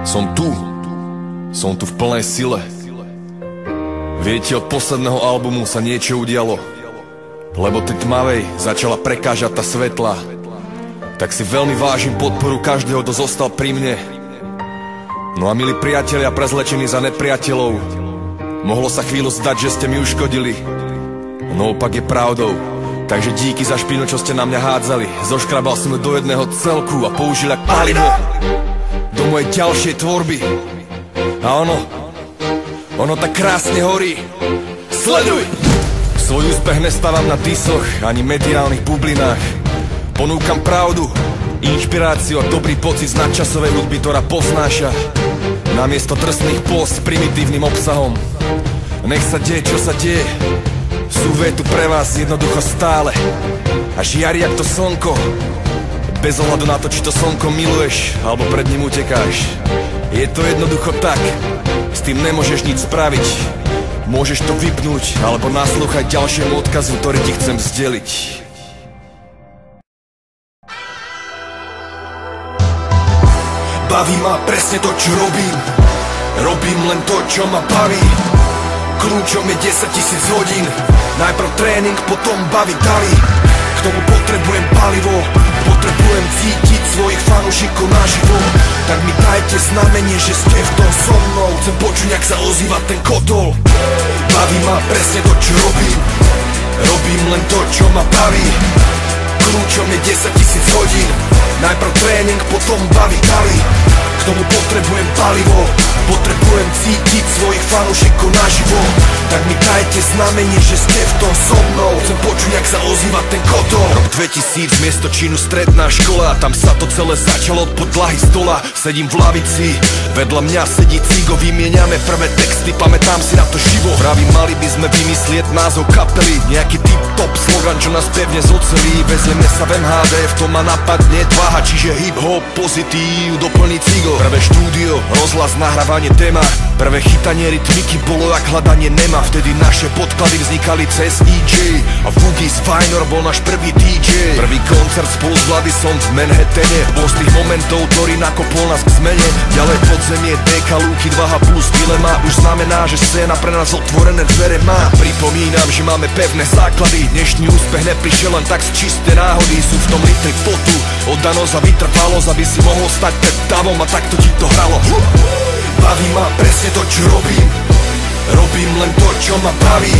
Som tu v plnej sile. Viete, od posledného albumu sa niečo udialo, lebo tej tmavej začala prekážať tá svetla. Tak si veľmi vážim podporu každého, kto zostal pri mne. No a milí priatelia, prezlečení za nepriateľov, mohlo sa chvíľu zdať, že ste mi uškodili, no opak je pravdou. Takže díky za špinu, čo ste na mňa hádzali. Zoškrabal som ju do jedného celku a použil jak palivo do mojej ďalšej tvorby. A ono tak krásne horí. Sleduj! Svoj úspech nestávam na disoch ani mediálnych bublinách. Ponúkam pravdu, inšpiráciu a dobrý pocit z nadčasovej hudby, ktorá poznáša, namiesto drsných post s primitívnym obsahom. Nech sa deje, čo sa deje, sú tu pre vás jednoducho stále. A žiari jak to slnko, bez ohľadu na to, či to slnko miluješ alebo pred ním utekáš. Je to jednoducho tak, s tým nemôžeš nič spraviť. Môžeš to vypnúť alebo naslúchať ďalšiemu odkazu, ktorý ti chcem zdeliť. Baví ma presne to, čo robím. Robím len to, čo ma baví. Kľúčom je 10 000 hodín. Najprv tréning, potom baví davy. K tomu potrebujem palivo, potrebujem cítiť svojich fanúšikov naživo. Tak mi dajte znamenie, že ste v tom so mnou. Chcem počuť, jak sa ozýva ten kotol. Baví ma presne to, čo robím. Robím len to, čo ma baví. Kľúčom je 10 000 hodín. Najprv tréning, potom baví davy. K tomu potrebujem palivo, potrebujem cítiť svojich fanúšikov naživo. Tak mi dajte znamenie, že ste v tom so mnou. Chcem počuť, jak sa ozýva ten kotol. Rok 2000, miesto činu stredná škola. Tam sa to celé začalo od podlahy stola. Sedím v lavici, vedľa mňa sedí cigo. Vymieňame prvé texty, pamätám si na to živo. Pravím, mali by sme vymyslieť názov kapely, nejaký tip-top slogan, čo nás pevne zocelí. Vezieme sa v MHD, v tom ma napadne tváha, čiže hip-hop, pozitív, doplní cigo. Prvé štúdio, rozhlas, nahrávanie téma. Prvé chytanie rytmiky bolo jak hľadanie nema. Vtedy naše podklady vznikali cez EJ a Boogies Vinor bol náš prvý DJ. Prvý koncert spolu s Vladisom v Manhattane bol z tých momentov, ktorý nakopol nás k zmene. Ďalej podzemie, DK, Lúky, 2H plus dilema. Už znamená, že scéna pre nás otvorené dvere má. Pripomínam, že máme pevné základy. Dnešný úspech neprišiel len tak z čisté náhody. Sú v tom litry potu, oddanosť a vytrvalosť, aby si mohol stať pred davom a takto ti to hralo. Baví ma presne to, čo robím. Robím len to, čo ma baví.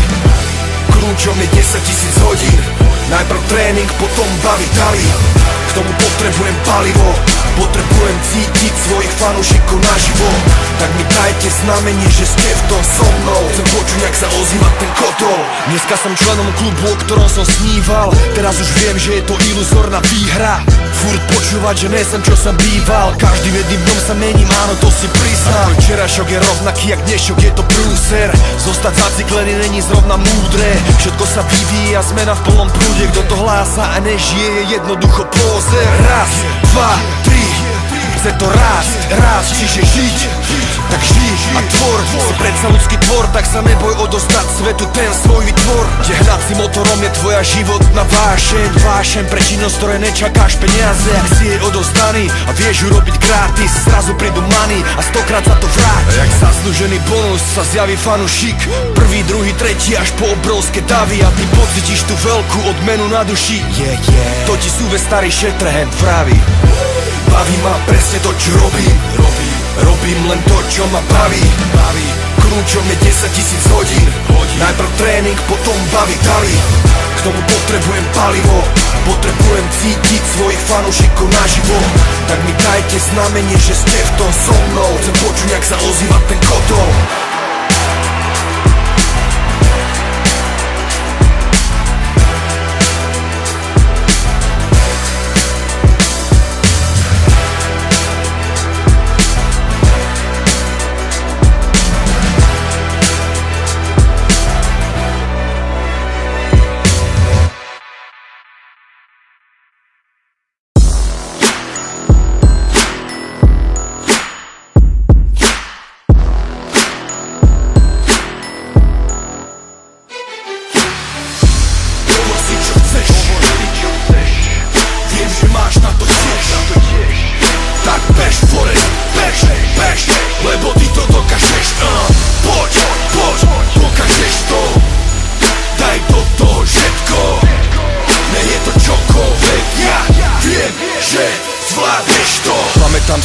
Kľúčom je 10 000 hodín. Najprv tréning, potom baví davy. K tomu potrebujem palivo, potrebujem cítiť svojich fanúšikov naživo. Tak mi dajte znamenie, že ste v tom so mnou. Chcem počuť, jak sa ozýva ten kotol. Dneska som členom klubu, o ktorom som sníval. Teraz už viem, že je to iluzorná výhra. Furt počúvať, že nesem, čo som býval. Každým jedným dňom sa mením, áno, to si priznám. Včerajšok je rovnaký, jak dnešok, je to prúser. Zostať zaciklený není zrovna múdre. Všetko sa vyvíja, zmena v plnom prúde. Kto to hlása a nežije, je jednoducho pózer. Raz, dva, tri. Chce to raz, čiže žiť. Tak žij a tvor, si predsa ľudský tvor. Tak sa neboj odozdať svetu ten svoj vytvor. Kde hnacím motorom je tvoja životná vášeň. Vášeň pre činnosť, ktoré nečakáš peniaze. Ak si jej odozdaný a vieš ju robiť gratis, zrazu prídu money a 100-krát za to vráť. Jak zaslúžený bonus sa zjaví fanúšik. Prvý, druhý, tretí až po obrovské davy. A ty pocítiš tú veľkú odmenu na duši. To ti súve starý Shatterhand vraví. Baví ma presne to, čo robím. Robím len to, čo ma baví. Kľúčom je 10 000 hodín. Najprv tréning, potom baví davy. K tomu potrebujem palivo, potrebujem cítiť svojich fanúšikov naživo. Tak mi dajte znamenie, že ste v tom so mnou. Chcem počuť, jak sa ozýva ten kotol.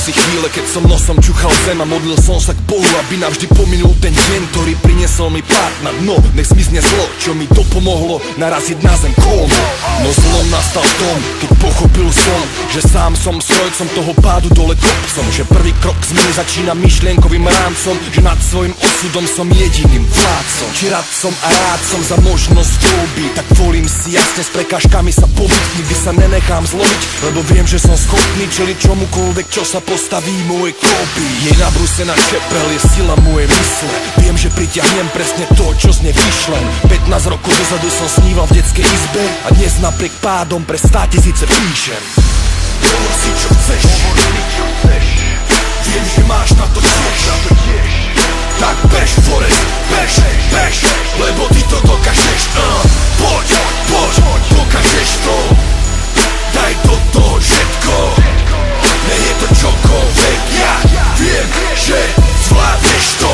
si chvíle, keď som nosom čuchal zem a modlil som sa k Bohu, aby navždy pominul ten deň, ktorý priniesol mi pád na dno. Nech zmizne zlo, čo mi dopomohlo naraziť na zem kolmo. No zlom nastal v tom, keď pochopil som, že sám som strojcom toho pádu dole kopcom. Že prvý krok zmeny začína myšlienkovým rámcom, že nad svojim osudom som jediným vládcom. Či radcom a rádcom za možnosť voľby, tak volím si jasne s prekážkami sa pobiť. Nikdy sa nenechám zlomiť, lebo viem, že som schopný čeliť čomukoľvek, čo sa postaví moje kopy. Je nabrúsená čepel, je sila mojej mysle. Viem, že priťahnem presne to, čo z nej vyšlem. 15 rokov dozadu som sníval v detskej izbe a dnes napriek pádom pre 100 000 píšem. Hovor si čo chceš, viem, že máš na to tiež. Tak bež, Forest, bež, bež, lebo ty to dokážeš. Poď, poď, dokážeš to. Daj do toho všetko, ne je to čokoľvek. Ja viem, že zvládneš to.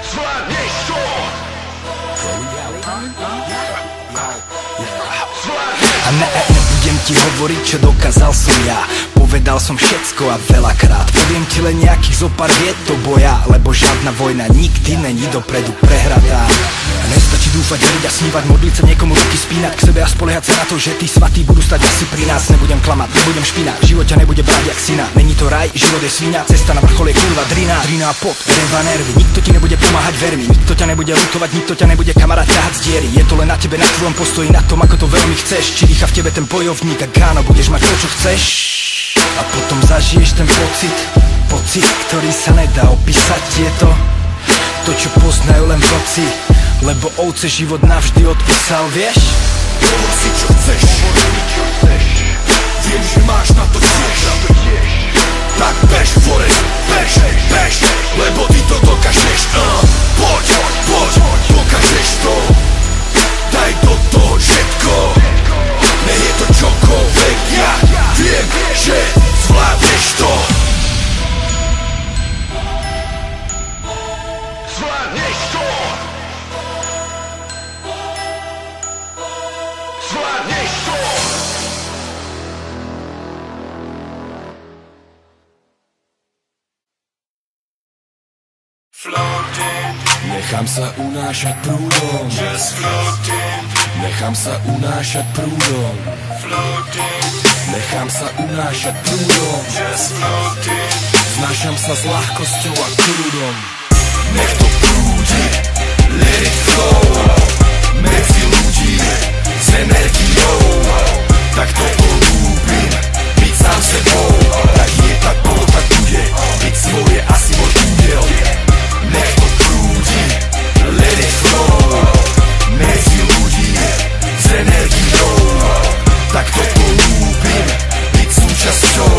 Zvládneš to. A nebudem ti hovoriť, čo dokázal som ja. Povedal som všetko a veľakrát. Poviem ti len nejakých zopár viet do boja, lebo žiadna vojna nikdy není dopredu prehratá. A nestačí dúfať, veriť a snívať, modliť sa, niekomu ruky spínať k sebe a spoliehať sa na to, že tí svatí budú stať asi pri nás. Nebudem klamať, nebudem špinať, v živote nebude brať jak syna. Není to raj, život je sviňa, cesta na vrchol je kurva drina. Drina a pot, reva nervy, nikto ti nebude pomáhať, ver mi. Nikto ťa nebude lutovať, nikto ťa nebude kamarát ťahať z diery. Je to len na tebe, na tvojom postoji, na tom, ako to veľmi chceš. Či dýcha v tebe ten bojovník, ak áno, budeš mať to, čo chceš. A potom zažiješ ten pocit, ktorý sa nedá opísať. Je to, čo poznajú len vlci, lebo ovce život navždy odpísal, vieš? Hovor si čo chceš, viem, že máš na to tiež. Tak bež, Forest, bež, bež, lebo ty to dokážeš. Poď, poď, dokážeš to. Daj do toho všetko, ne je to čokoľvek. Ja viem, že zvládneš to. Zvládneš to. Zvládneš to. Floating. Nechám sa unášať prúdom. Just floating. Nechám sa unášať prúdom. Floating. Nechám sa unášať prúdom. Just floating. Znášam sa s ľahkosťou a kľudom. Nech to prúdi, let it flow. Medzi ľudí s energiou. Tak to polúbim, byť sám sebou. Tak je, tak bolo, tak bude. Byť svoje asi môj údel. Nech to prúdi, let it flow. Medzi ľudí s energiou. Tak to polúbim, byť súčasťou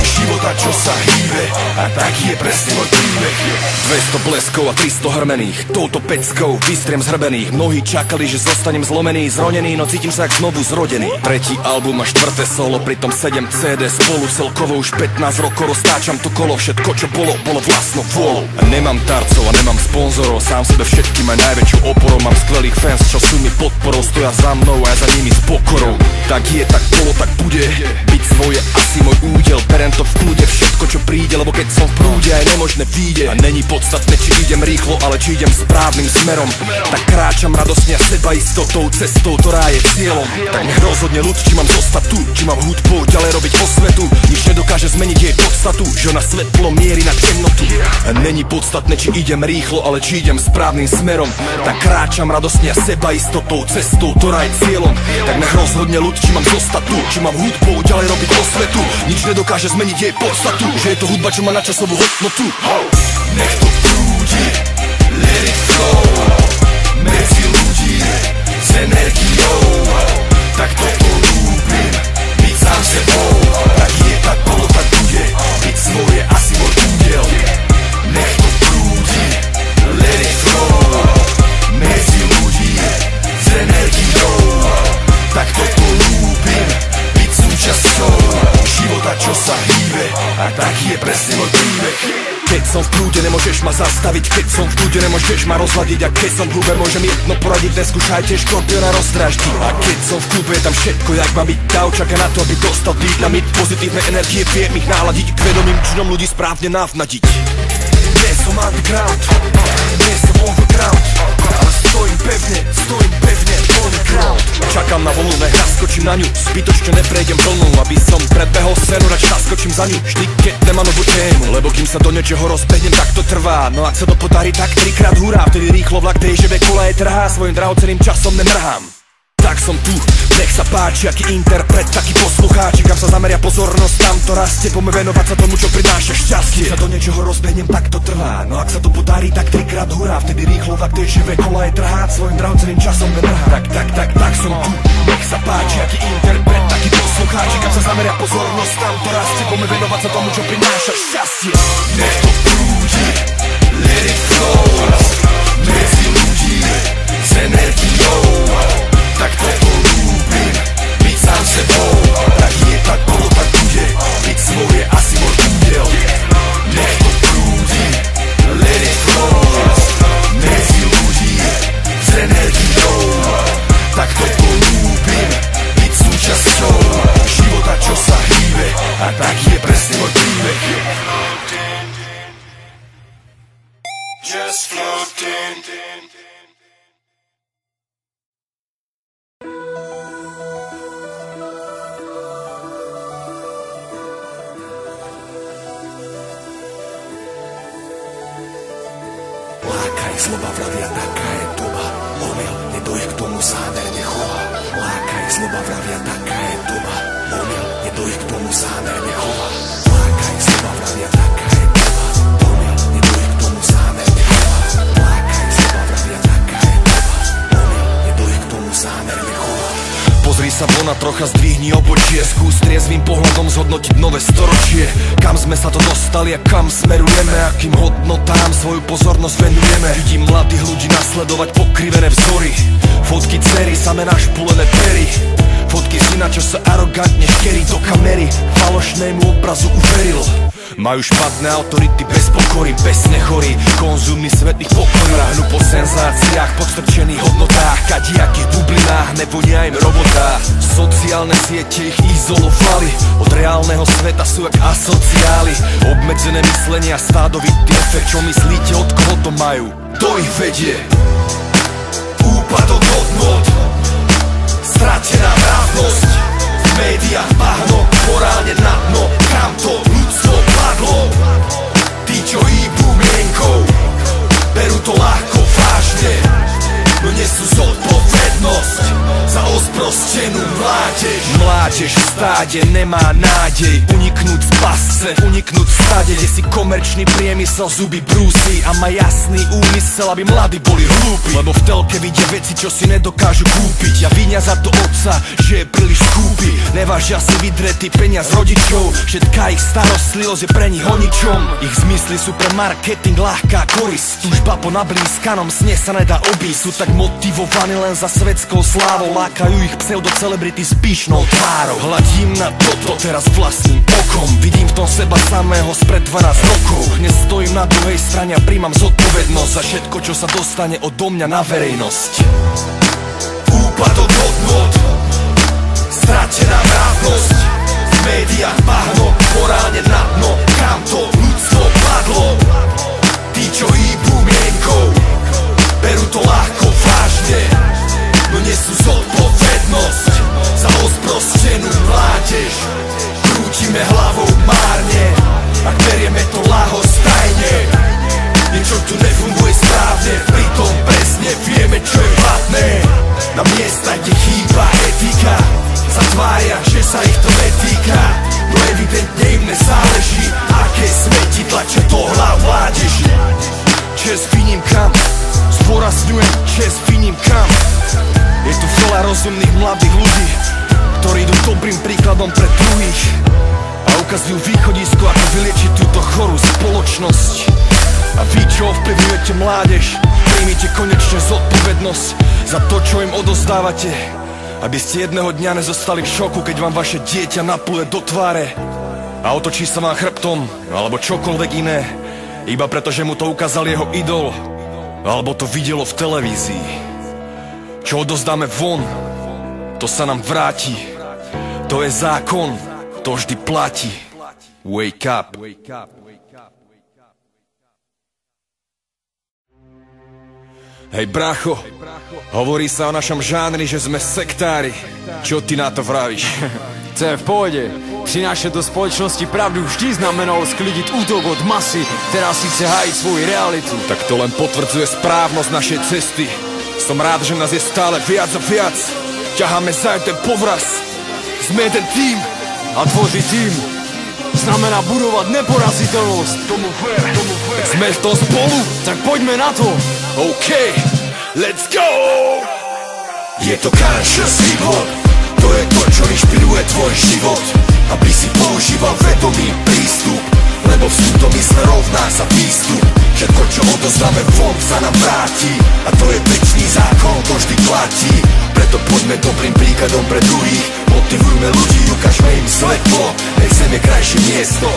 života, čo sa hýbe. A tak je presne môj príbeh. 200 bleskov a 300 hrmených, touto peckou vystriem zhrbených. Mnohí čakali, že zostanem zlomený, zronený, no cítim sa jak znovu zrodený. Tretí album a 4. solo, pritom 7 CD spolu. Celkovo už 15 rokov roztáčam to kolo. Všetko, čo bolo vlastnou vôľou. A nemám darcov a nemám sponzorov, sám sebe všetkým aj najväčšiu oporou. Mám skvelých fans, čo sú mi podporou, stoja za mnou a ja za nimi s pokorou. Tak je, tak bolo, tak bude. Byť svoje asi môj údel. Berem to v kľude, všetko čo príde, lebo keď som v prúde aj nemožné vyjde. A není podstatné, či idem rýchlo, ale či idem správnym smerom. Tak kráčam radosne a sebaistotou cestou, ktorá je cieľom. Tak nech rozhodne ľud, či mám zostať tu, či mám hudbou ďalej robiť osvetu. Nič nedokáže zmeniť jej podstatu, že ona svetlo mierí na temnotu. A není podstatné, či idem rýchlo, ale či idem správnym smerom. Tak kráčam radosne a sebaistotou cestou, ktorá je cieľom. Tak nech rozhodne ľud, či mám zostať tu, či mám hudbou ďalej robiť osvetu. Nič nedokáže zmeniť jej podstatu, že je to hudba, čo má na časovú hodnotu. Nech to prúdi, let it flow. Medzi ľudí s energiou. Tak to polúbim, byť sám sebou. Tak je, tak bolo, tak bude. Byť svoje asi môj údel. Nech to prúdi, let it flow. Medzi ľudí s energiou. Tak to polúbim, byť súčasťou života, čo sa hýbe. A tak je presne môj príbeh. Keď som v prúde, nemôžeš ma zastaviť. Keď som v kľude, nemôžeš ma rozladiť. A keď som v hlube, môžem jedno poradiť. Neskúšajte škorpiona rozdraždiť. A keď som v klube, je tam všetko, jak má byť. Dav čaká na to, aby dostal dynamit. Pozitívne energie, viem ich náladiť. K vedomým činom ľudí správne navnadiť. Nie som underground, nie som overground, ale stojím pevne, on the ground. Čakám na vlnu, nech naskočím na ňu, zbytočne neprejdem vlnu. Aby som predbehol scénu, radšej naskočím za ňu. Vždy keď nemám novú tému, lebo kým sa do niečoho rozbehnem, tak to trvá. No ak sa to podarí, tak trikrát hurá. Vtedy rýchlo vlak tej živé kolaje trhá. Svojim drahocenným časom nemrhám. Tak som tu, nech sa páči, aký interpret, taký poslucháči. Kam sa zameria pozornosť, tam to rastie. Poďme venovať sa tomu, čo prináša šťastie. Keď sa do niečoho rozbehnem, tak to trvá. No ak sa to podarí, tak trikrát hurá. Vtedy rýchlo vlak tej živé kolaje trhá. Svojim drahocenným časom nemrhá. Tak som tu, nech sa páči, aký interpret, taký poslucháči. Kam sa zameria pozornosť, tam to rastie. Poďme venovať sa tomu, čo prináša šťastie. Nech to prúdi, let it flow. Medzi ľudí s energiou. Tak to ľúbim, byť sám sebou. Tak je, tak bolo, tak bude. Byť svoje asi môj údel. Nech to prúdi, let it flow. Medzi ľudí s energiou. Tak to ľúbim, byť súčasťou života, čo sa hýbe. A tak je presne môj príbeh. Just floating. Slova vravia, taká je doba. Omyl, nedojď k tomu, zámer nechová. Lákaj, slova vravia, taká je doba. Omyl, nedojď k tomu, zámer nechová. Lákaj, slova vravia, taká je doba. Omyl, nedojď k tomu, zámer nechová. Lákaj, slova vravia, taká je doba. Omyl, nedojď k tomu, zámer nechová. Pozri sa von a trocha zdvihni obočie. Skús triezvým pohľadom zhodnotiť nové storočie. Kam sme sa to dostali a kam smerujeme. Akým hodnotám svoju pozornosť venujeme. Vidím mladých ľudí nasledovať pokrivené vzory. Fotky dcery, samé našpulené pery. Fotky syna, čo sa arogantne škerí do kamery. Falošnému obrazu uveril. Majú špatné autority bez pokory, bez nechorí. Konzumný svet ich pokorí. Ráhnu po senzáciách, podstrčených hodnotách. Kadiakých bublinách, nevonia im robotá. Sociálne siete ich izolovali. Od reálneho sveta sú jak asociáli. Obmedzené myslenie a stádovitý efekt. Čo myslíte, od koho to majú? Kto ich vedie? Úpadok hodnot, stratená mravnosť. V médiách bahno, morálne na dno. Kam to ľudstvo padlo? Tí, čo hýbu mienkou, berú to ľahko vážne, no nesú zodpovednosť za osprostenú mládež. Mládež v stáde nemá nádej uniknúť z pasce, uniknúť v stade, kde si komerčný priemysel zuby brúsi a má jasný úmysel, aby mladí boli hlúpi. Lebo v telke vidia veci, čo si nedokážu kúpiť. A vinia za to otca, že je príliš skúpy. Nevážia si vydretý peniaz rodičov. Všetká ich starostlivosť je pre nich o ničom. Ich zmysly sú pre marketing ľahká korisť. Túžba po nablískanom sne sa nedá obísť. Sú tak motivovaní len za svetskou slávou. Lákajú ich pseudocelebrity s pyšnou tvárou. Hľadím na toto teraz vlastným okom. Vidím v tom seba samého spred 12 rokov. Dnes stojím na druhej strane a príjmam zodpovednosť za všetko, čo sa dostane odo mňa na verejnosť. Úpadok hodnot, stratená mravnosť. V médiách bahno, morálne na dno. Kam to ľudstvo padlo? Tí, čo hýbu mienkou, berú to ľahko vážne, no nesú zodpovednosť za osprostenú mládež. Krútime hlavou márne, ak berieme to ľahostajne. Niečo tu nefunguje správne, pritom presne vieme, čo je platné. Na miesta, kde chýba etika, sa tvária, že sa ich to netýka. No evidentne im nezáleží, aké smeti tlačia do hlav mládeži. Čest výnimkám, zdôrazňujem, čest výnimkám. Je tu veľa rozumných mladých ľudí, ktorí idú dobrým príkladom pre druhých a ukazujú východisko, ako vyliečiť túto chorú spoločnosť. A vy, čo ovplyvňujete mládež, príjmite konečne zodpovednosť za to, čo im odozdávate, aby ste jedného dňa nezostali v šoku, keď vám vaše dieťa napluje do tváre a otočí sa vám chrbtom, alebo čokoľvek iné. Iba preto, že mu to ukázal jeho idol, alebo to videlo v televízii. Čo odozdáme von, to sa nám vráti. To je zákon, to vždy platí. Wake up. Hej bracho, hovorí sa o našom žánri, že sme sektári. Čo ty na to vravíš? Co je v pohodě, přinášet do společnosti pravdu vždy znamenalo sklidiť útok od masy, která si chce hájiť svoju realitu. Tak to len potvrdzuje správnosť našej cesty. Som rád, že nás je stále viac a viac. Ťaháme za ten povraz. Sme jeden tým. A tvořit tým znamená budovat neporazitelnost. Tomu ver. Sme v tom spolu. Tak pojďme na to. OK, let's go. Je to conscious hip-hop. To je to, čo inšpiruje tvoj život. Aby si používal vedomý prístup, lebo vstup do mysle rovná sa výstup. Všetko, čo odozdáme von, sa nám vráti. A to je večný zákon, to vždy platí. Preto poďme dobrým príkladom pre druhých. Motivujme ľudí, ukážme im svetlo. Nech zem je krajšie miesto.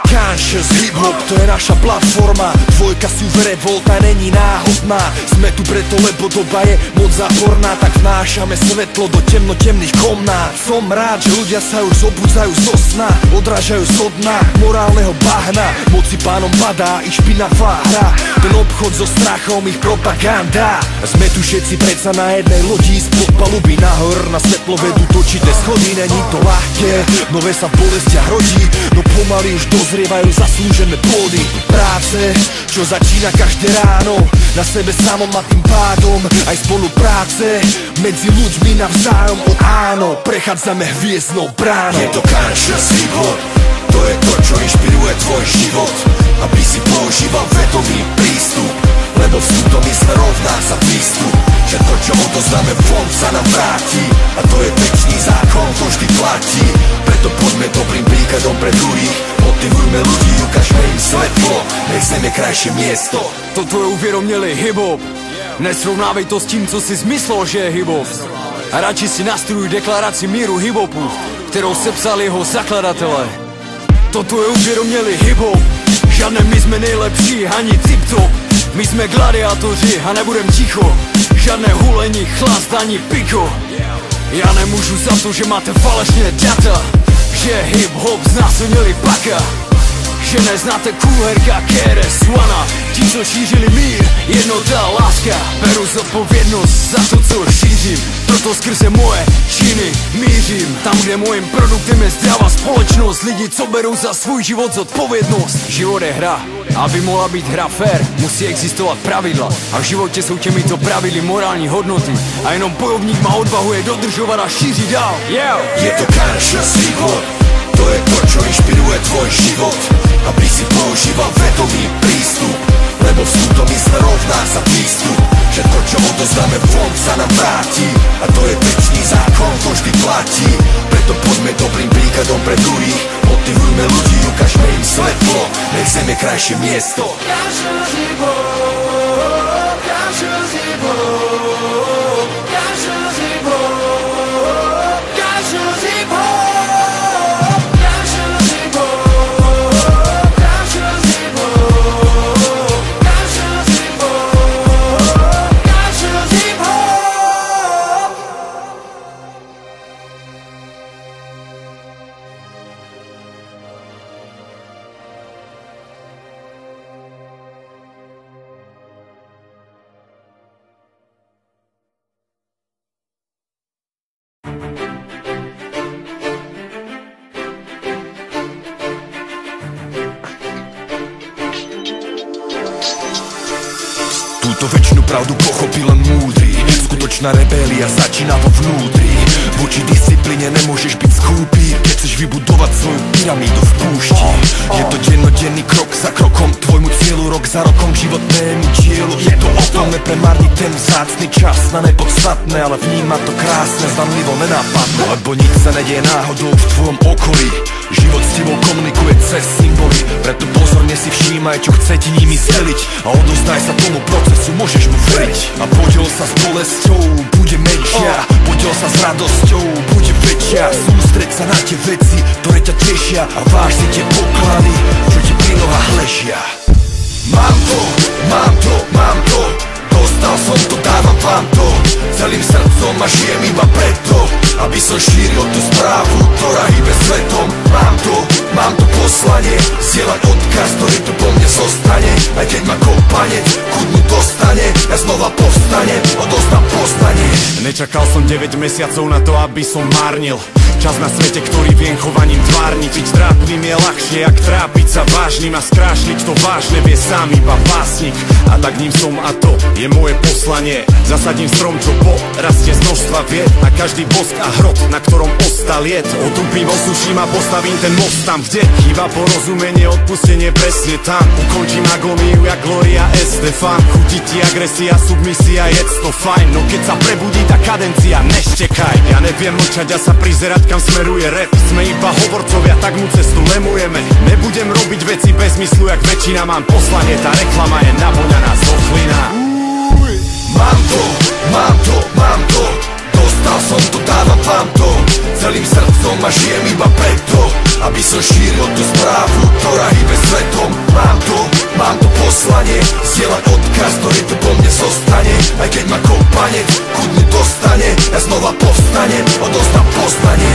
Conscious hip-hop, to je naša platforma. Dvojka si uvere, volta není náhodná. Sme tu preto, lebo doba je moc záporná. Tak vnášame svetlo do temných komnát. Som rád, že ľudia sa už zobudzajú zo sna, odrážajú zo dna morálneho bahna. Moci pánom padá i špinavá hra. Ten obchod so strachom, ich propaganda. Sme tu všetci predsa na jednej lodi. Spod paluby nahor na svetlo vedú točité schody. Není to ľahké, nové sa v bolestiach rodí, no pomaly už dozrievajú zaslúžené plody práce, čo začína každé ráno na sebe samom a tým pádom aj spolupráce medzi ľuďmi navzájom. Áno, prechádzame hviezdnou bránou. Je to conscious hip-hop, to je to, čo inšpiruje tvoj život. Aby si používal vedomý prístup, lebo vstup do mysle rovná sa výstup. Všetko, čo odozdáme von, sa nám vráti. A to je večný zákon, to vždy platí. Preto poďme dobrým príkladom pre druhých. Motivujme ľudí, ukážme im svetlo. Nech zem je krajšie miesto. To tvoje uvědomělý hip-hop. Nesrovnávej to s tím, co si zmyslel, že je hip-hop. A radši si nastruj deklaraci míru hip-hopu, kterou sepsal jeho zakladatelé. Toto je uvědomělý hip-hop. Žádné my jsme nejlepší, ani tip-top. My jsme gladiátoři a nebudem ticho. Žádné hulení, chlast ani piko. Já nemůžu za to, že máte falešné data, že hip-hop znásilnili paka, že neznáte Kuherka, KRS One. Ti, co šířili mír, jednota, láska. Beru zodpovědnost za to, co šířím, proto skrze moje činy mířím. Tam, kde mojím produktem je zdravá společnost, lidi, co berou za svůj život zodpovědnost. Život je hra, aby mohla být hra fair, musí existovat pravidla. A v životě jsou těmito pravidly morální hodnoty. A jenom bojovník má odvahu je dodržovat a šířit dál. Je to conscious hip-hop, to je to, čo inšpiruje tvoj život. Aby si používal vedomý prístup, lebo vstup do mysle rovná sa výstup. Všetko, čo odozdáme von, sa nám vráti. A to je večný zákon, to vždy platí. Preto poďme dobrým príkladom pre druhých. Motivujme ľudí, ukážme im svetlo. Nech zem je krajšie miesto. Conscious hip-hop, conscious hip-hop, conscious hip-hop, conscious hip-hop. Túto večnú pravdu pochopí len múdry. Skutočná rebélia začína vo vnútri. Voči disciplíne nemôžeš byť skúpy, keď chceš vybudovať svoju pyramídu v púšti. Je to dennodenný krok za krokom, tvojmu cieľu rok za rokom, životnému dielu. Je to o tom Chceme premarniť ten vzácny čas na nepodstatné, ale vníma to krásne, zdanlivo nenápadné. Lebo nič sa nedieje náhodou v tvojom okolí. Život s tebou komunikuje cez symboly, preto pozorne si všímaj, čo chce ti nimi steliť. A odozdaj sa tomu procesu, môžeš mu veriť. A podiel sa s bolesťou, bude menšia. Podiel sa s radosťou, bude väčšia. Sústreď sa na tie veci, ktoré ťa tešia. A váž si tie poklady, čo ti pri nohách ležia. Mám to, mám to, mám to. Dostal som to, dávam vám to. Celým srdcom a žijem iba preto, aby som šíril tú správu, ktorá hýbe svetom. Mám to poslanie, zdieľať odkaz, ktorý tu po mne zostane. Aj keď ma kopanec chudnú dostane, ja znova povstanem, odozdám poznanie. Nečakal som 9 mesiacov na to, aby som márnil čas na svete, ktorý viem chovaním tvárniť. Byť trápnym je ľahšie, ak trápiť sa vážnym. A skrášliť to vážne vie sám iba básnik. A tak ním som a to je moje poslanie. Zasadím strom, čo porastie z množstva vied. A každý bosk a hrot, na ktorom ostal jed. Otupím, osuším a postavím ten most tam, kde chýba porozumenie, odpustenie presne tam. Ukončím agóniu jak Gloria Estefan. Chutí ti agresia, submisia, jedz to fajn. No keď sa prebudí tá kadencia, neštekaj. Ja neviem mlčať a sa prizerať, kam smeruje rap. Sme iba hovorcovia, tak mu cestu lemujeme. Nebudem robiť veci bez myslu, jak väčšina. Mám poslanie, tá reklama je navoňaná z ochlina. Mám to, mám to, mám to. Dostal som to, dávam vám to. Celým srdcom a žijem iba preto, aby som šíril tú správu, ktorá hýbe svetom. Mám to poslanie, zdieľať odkaz, ktorý tu po mne zostane. Aj keď ma kopanec chudnú dostane, ja znova povstanem, odozdám poznanie.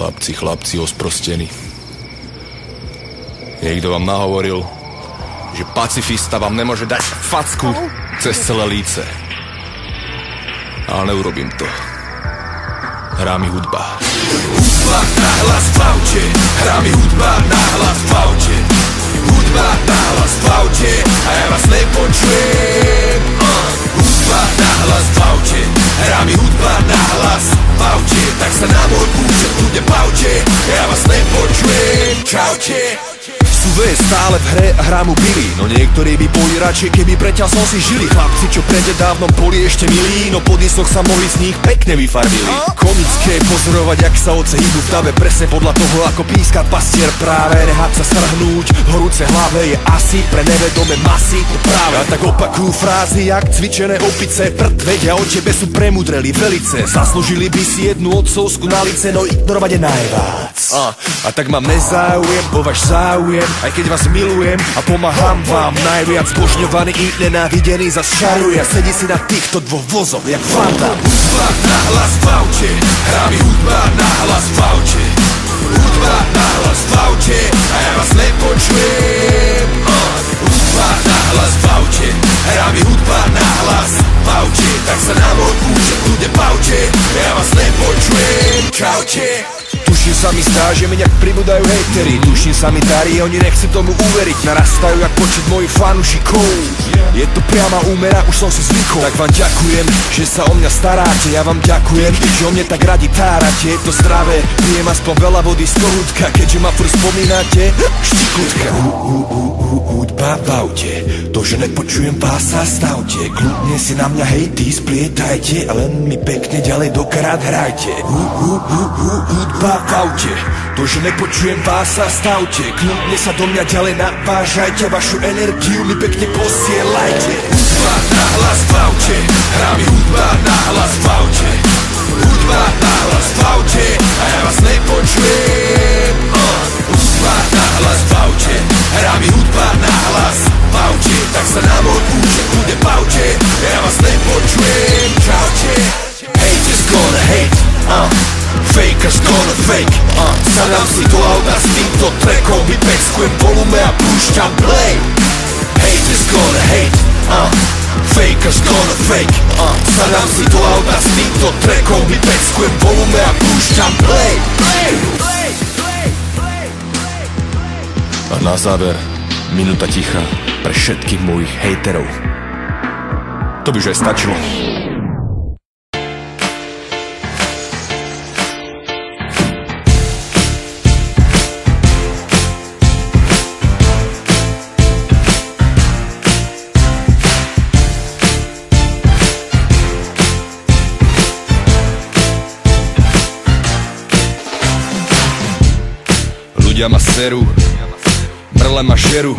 Chlapci osprostení. Niekto vám nahovoril, že pacifista vám nemôže dať facku cez celé líce. Ale neurobím to. Hrá mi hudba. Hudba nahlas v aute. Hrá mi hudba nahlas v aute. Hudba nahlas v aute. A ja vás nepočujem. Hudba nahlas v aute. Hrá mi hudba nahlas v aute. Tak sa na môj účet ľudia bavte. Ja vás nepočujem. Čaute. Suve je stále v hre a hra mu bili. No niektorí by boli radšej, keby preťa som si žili. Chlapci, čo prededávnom boli ešte milí, no pod isoch sa mohli z nich pekne vyfarbili. Komické je pozorovať, jak sa ovce hýbu v dave, presne podľa toho, ako píska pastier práve. Nehať sa strhnúť, horúce hlave je asi pre nevedomé masy to práve. A tak opakujú frázy, jak cvičené opice. Prd vedia, o tebe sú premudreli velice. Zaslúžili by si jednu otcovskú na lice, no ignorovať je najvác. A tak mám nezáujem o váš záujem, aj keď vás milujem a pomáham vám. Najviac zbožňovaný i nenávidený zas šaruje a sedí si na týchto dvoch vozoch jak fanta. Hudba nahlas v aute. Hrá mi hudba nahlas v aute. Hudba nahlas v aute. A ja vás nepočujem. Hudba nahlas v aute. Hrá mi hudba nahlas v aute. Tak sa na môj účet ľudia bavte. Ja vás nepočujem. Čaute. Tuším sa mi zdá, že mi nejak pribúdajú hejteri. Tuším sa mi darí, oni nechcú tomu uveriť. Narastajú jak počet mojich fanúšikov. Je to priama úmera, už som si zvykol. Tak vám ďakujem, že sa o mňa staráte. Ja vám ďakujem, že o mne tak radi tárate. Je to zdravé, pijem aspoň veľa vody z kohútka. Keďže ma furt spomínate, štikutka. Hudba v aute. To, že nepočujem vás, sa stavte. Kľudne si na mňa hejty splietajte, a len mi pekne ďalej dokrát hrajte. Hudba v aute. To, že nepočujem vás, sa stavte. Kľudne sa do mňa ďalej navážajte. Vašu energiu mi pekne posielajte. Hudba nahlas v aute. Hrá mi hudba nahlas v aute. Hudba nahlas v aute. A ja vás nepočujem. Hudba nahlas v aute. Hrá mi hudba nahlas v aute. Tak sa na môj účet bude bavte. Ja vás nepočujem. Čaute. Hate is gonna hate. Fakers gonna fake. Sadám si do auta s týmto trackom, vypeckujem volume a púšťam play. Hate is gonna hate. Fakers gonna fake. Sadám si do auta s týmto trackom, vypeckujem volume a púšťam play. A na záver minúta ticha pre všetkých mojich hejterov. To by už aj stačilo. Ľudia ma serú, mrle ma žerú.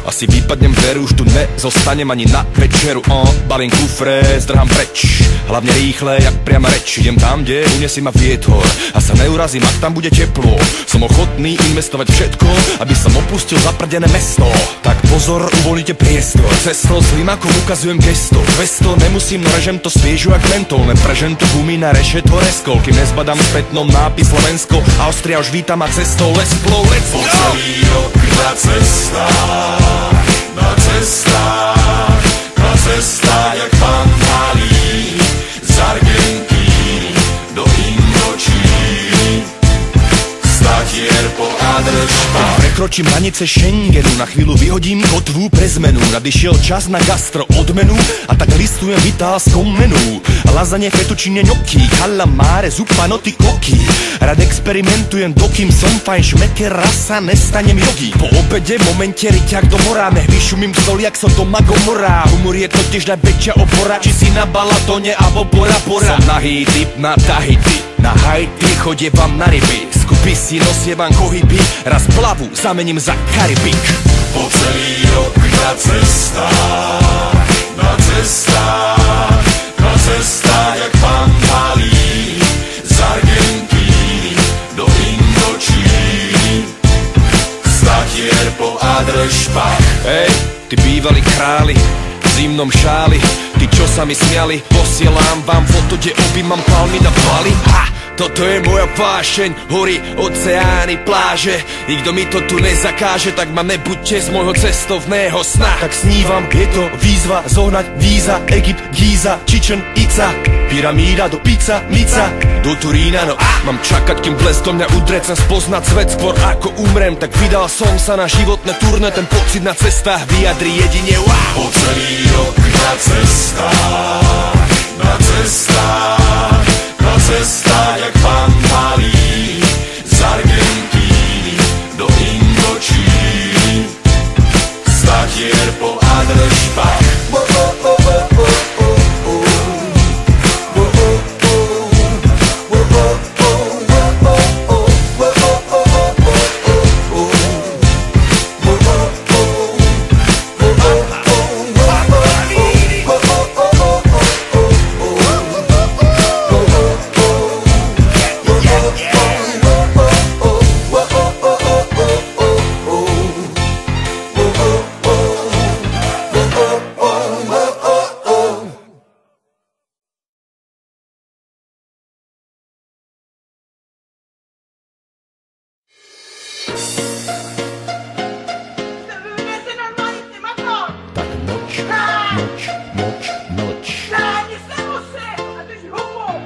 Asi vypadnem veru, už tu nezostanem ani na večeru. Balím kufre, zdrhám preč, hlavne rýchle, jak priama reč. Idem tam, kde uniesie ma vietor a sa neurazím, ak tam bude teplo. Som ochotný investovať všetko, aby som opustil zaprdené mesto. Tak pozor, uvoľnite priestor. Cesto s limákom ukazujem gesto. 200 nemusím, no režem to sviežu jak mentol. Nepržem to gumy na rešeto reskol. Kým nezbadám spätnom nápis Slovensko, Austria už víta ma cestou. Let's flow, let's go. Celý rok na cestách, na cestách, na cestách, jak pán malý, z Argentíny do Indočíny, statier po Adršpa. Prekročím hranice Schengenu, na chvíľu vyhodím kotvu pre zmenu. Nadišiel čas na gastro odmenu a tak listujem v italskom menu. Lazanie, fettuccine, gnocchi, calamare, zuppa, noty, koky. Rád experimentujem, dokým som fajn šmeker, rasa, nestanem jogi. Po obede, momente, ryťak do mora, nech vyšumím sol, jak som doma Gomora. Humor je totiž najväčšia opora, či si na Balatone, alebo Bora Bora. Som nahý typ na Tahiti, na Haiti, chodie vám na ryby. Skupy si nosievam kohyby, raz plavu zamením za Karibik. Po celý rok na cestách, na cestách, na cestách, jak pán malý, z Argentíny do Indočíny, statier po Adršpach. Hej, ty bývalí králi, v zimnom šáli, ty čo sa mi smiali, posielam vám foto, kde objímam palmy na Bali. Ha! Toto je moja vášeň, hory, oceány, pláže. Nikto mi to tu nezakáže, tak ma nebuďte z môjho cestovného sna. Tak snívam, je to výzva, zohnať víza, Egypt, Gíza, Chichen Itza, pyramída do pizza, Mica, do Turína, no mám čakať, kým blesk do mňa udre, chcem spoznať svet skôr ako umrem. Tak vydal som sa na životné turné, ten pocit na cestách vyjadri jedine wow. Po celý rok na cestách, na cestách, na cestách, jak pán malý, z Argentíny do Indočíny, statier po Adršpach.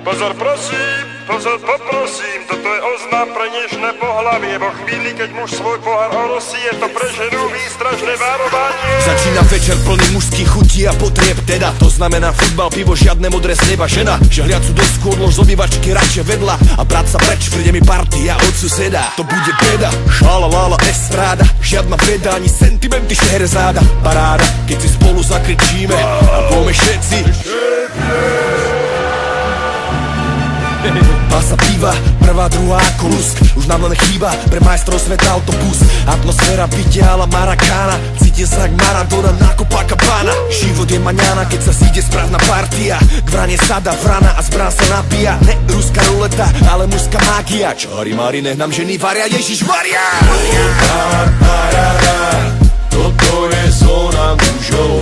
Pozor, prosím, pozor, poprosím, toto je oznam pre nežné pohlavie. Vo chvíli, keď muž svoj pohár orosí, je to pre ženu výstražné varovanie. Začína večer plný mužských chutí a potrieb teda. To znamená futbal, pivo, žiadne modré z neba. Žena, žehliacu dosku odlož z obývačky radšej vedľa a brať sa preč, príde mi partia od suseda. To bude beda, šalalala, estráda, žiadna beda, ani sentimenty, šeherzáda. Paráda, keď si spolu zakričíme a povieme všetci Pasa piva, prvá, druhá ako lusk. Už nám len chýba pre majstrov sveta autobus. Atmosféra vytiahla Marakána, cíti sa jak Maradona na Copacabana. Život je maňana, keď sa zíde správna partia. K vrane sada vrana a zbrán sa napíja. Ne ruská ruleta, ale mužská mágia. Čari Mari, nech nám ženy varia, Ježišmaria. Toto je zóna mužov.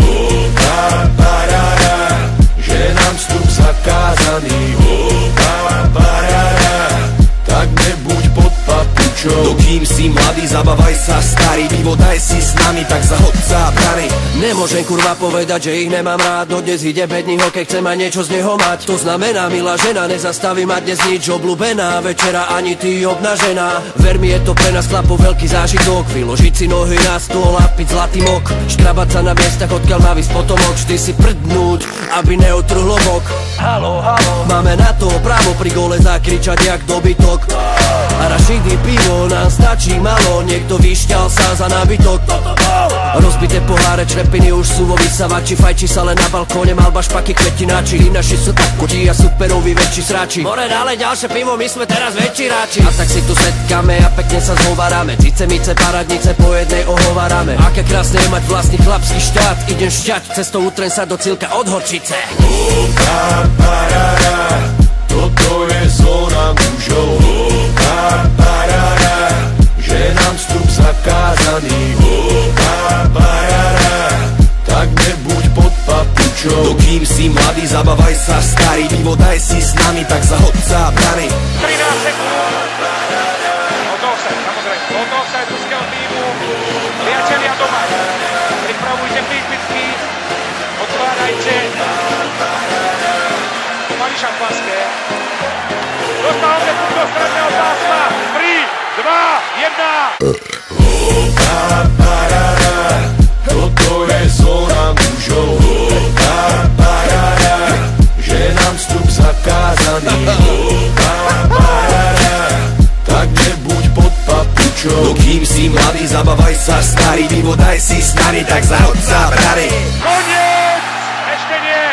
Že nám vstup zakázaný. Tak nebuď pod papučou. Dokým si mladý, zabávaj sa starý. Pivo daj si s nami, tak zahod sa brany. Nemôžem kurva povedať, že ich nemám rád. No dnes ide bedný hokej, chcem aj niečo z neho mať. To znamená, milá žena, nezastaví ma dnes nič. Obľúbená večera, ani ty obnažená. Ver mi, je to pre nás chlapov veľký zážitok. Vyložiť si nohy na stôl a piť zlatý mok. Škrabať sa na miestach, odkiaľ má vysť potomok. Vždy si prdnúť, aby neotrhlo bok. Halo, halo, máme na to právo pri gole zakričať jak dobytok. A rašidy pivo nám stačí malo. Niekto vyšťal sa za nábytok. Rozbité poháre, črepiny už sú vo vysavači. Fajči sa len na balkóne, malba, špaky, kvetináči. Naši sú takutí a superoví väčší sráči. More, dále ďalšie pivo, my sme teraz väčší ráči. A tak si tu setkáme a pekne sa zhováráme. Cicemice, paradnice, po jednej ohovárame. Aké krásne je mať vlastný chlapský štát. Idem šťať, cestou utrem sa do Cílka od Horčice. Toto je zóna mužov. Že nám vstup zakázaný. Tak nebuď pod papučou. Dokým si mladý, zabávaj sa starý. Pivo daj si s nami, tak zahod sa brany. 13 sekúnd. Od 8, samozrejme. Od 8 ruského týmu. Priatelia doma. Pripravujte prípisky. Otvárajte. Mali šampanské. Dostal opäť do stredného pásma. 3, 2, 1. Toto je zóna mužov. Že nám vstup zakázaný. Tak nebuď pod papučou. Dokým si mladý, zabávaj sa starý. Pivo daj si s nami, tak zahod sa brany. Koniec! Ešte nie!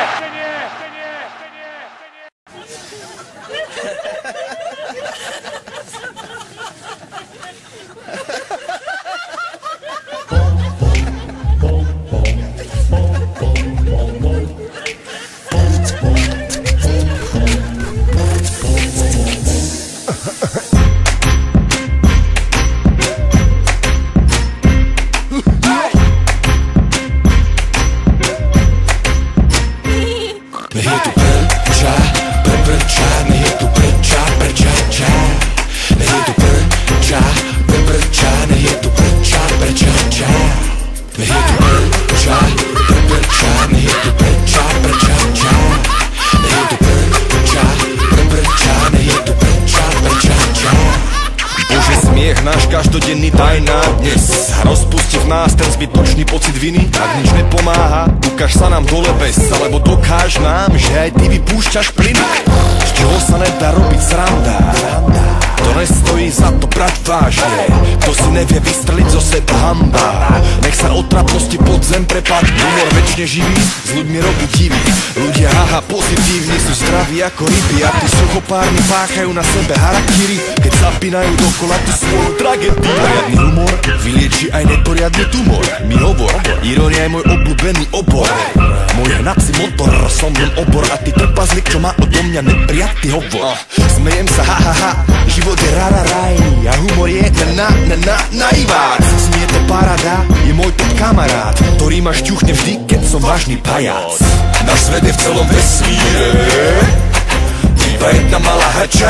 Nech je tu prča, nech je tu prča, každodenný tajná dnes rozpustí v nás ten zbytočný pocit viny. Ak nič nepomáha, ukáž sa nám dole bez, alebo dokáž nám, že aj ty vypúšťaš plyn, z čoho sa nedá robiť sranda. To nestojí za to brať vážne, kto si nevie vystreliť zo seba hamba. Nech sa od trapnosti pod zem prepadne, humor večne živý, s ľuďmi robí divý. Ľudia haha pozitívni, sú zdraví ako ryby, a tí suchopárni páchajú na sebe harakiri, keď zapínajú dokola tú svoju tragédiu. Poriadny humor vylieči aj neporiadny tumor. Mi hovor, irónia je môj obľúbený obor, môj hnací motor, som len obor a ty trpazlik, čo má odo mňa neprijatný hovor. Smejem sa ha ha ha, život je rararaj a humor je naivác. Smie to parada, je môj top kamarát, ktorý ma šťuchne vždy, keď som vážny pajac. Náš svet je v celom vesmíre iba jedna malá hača.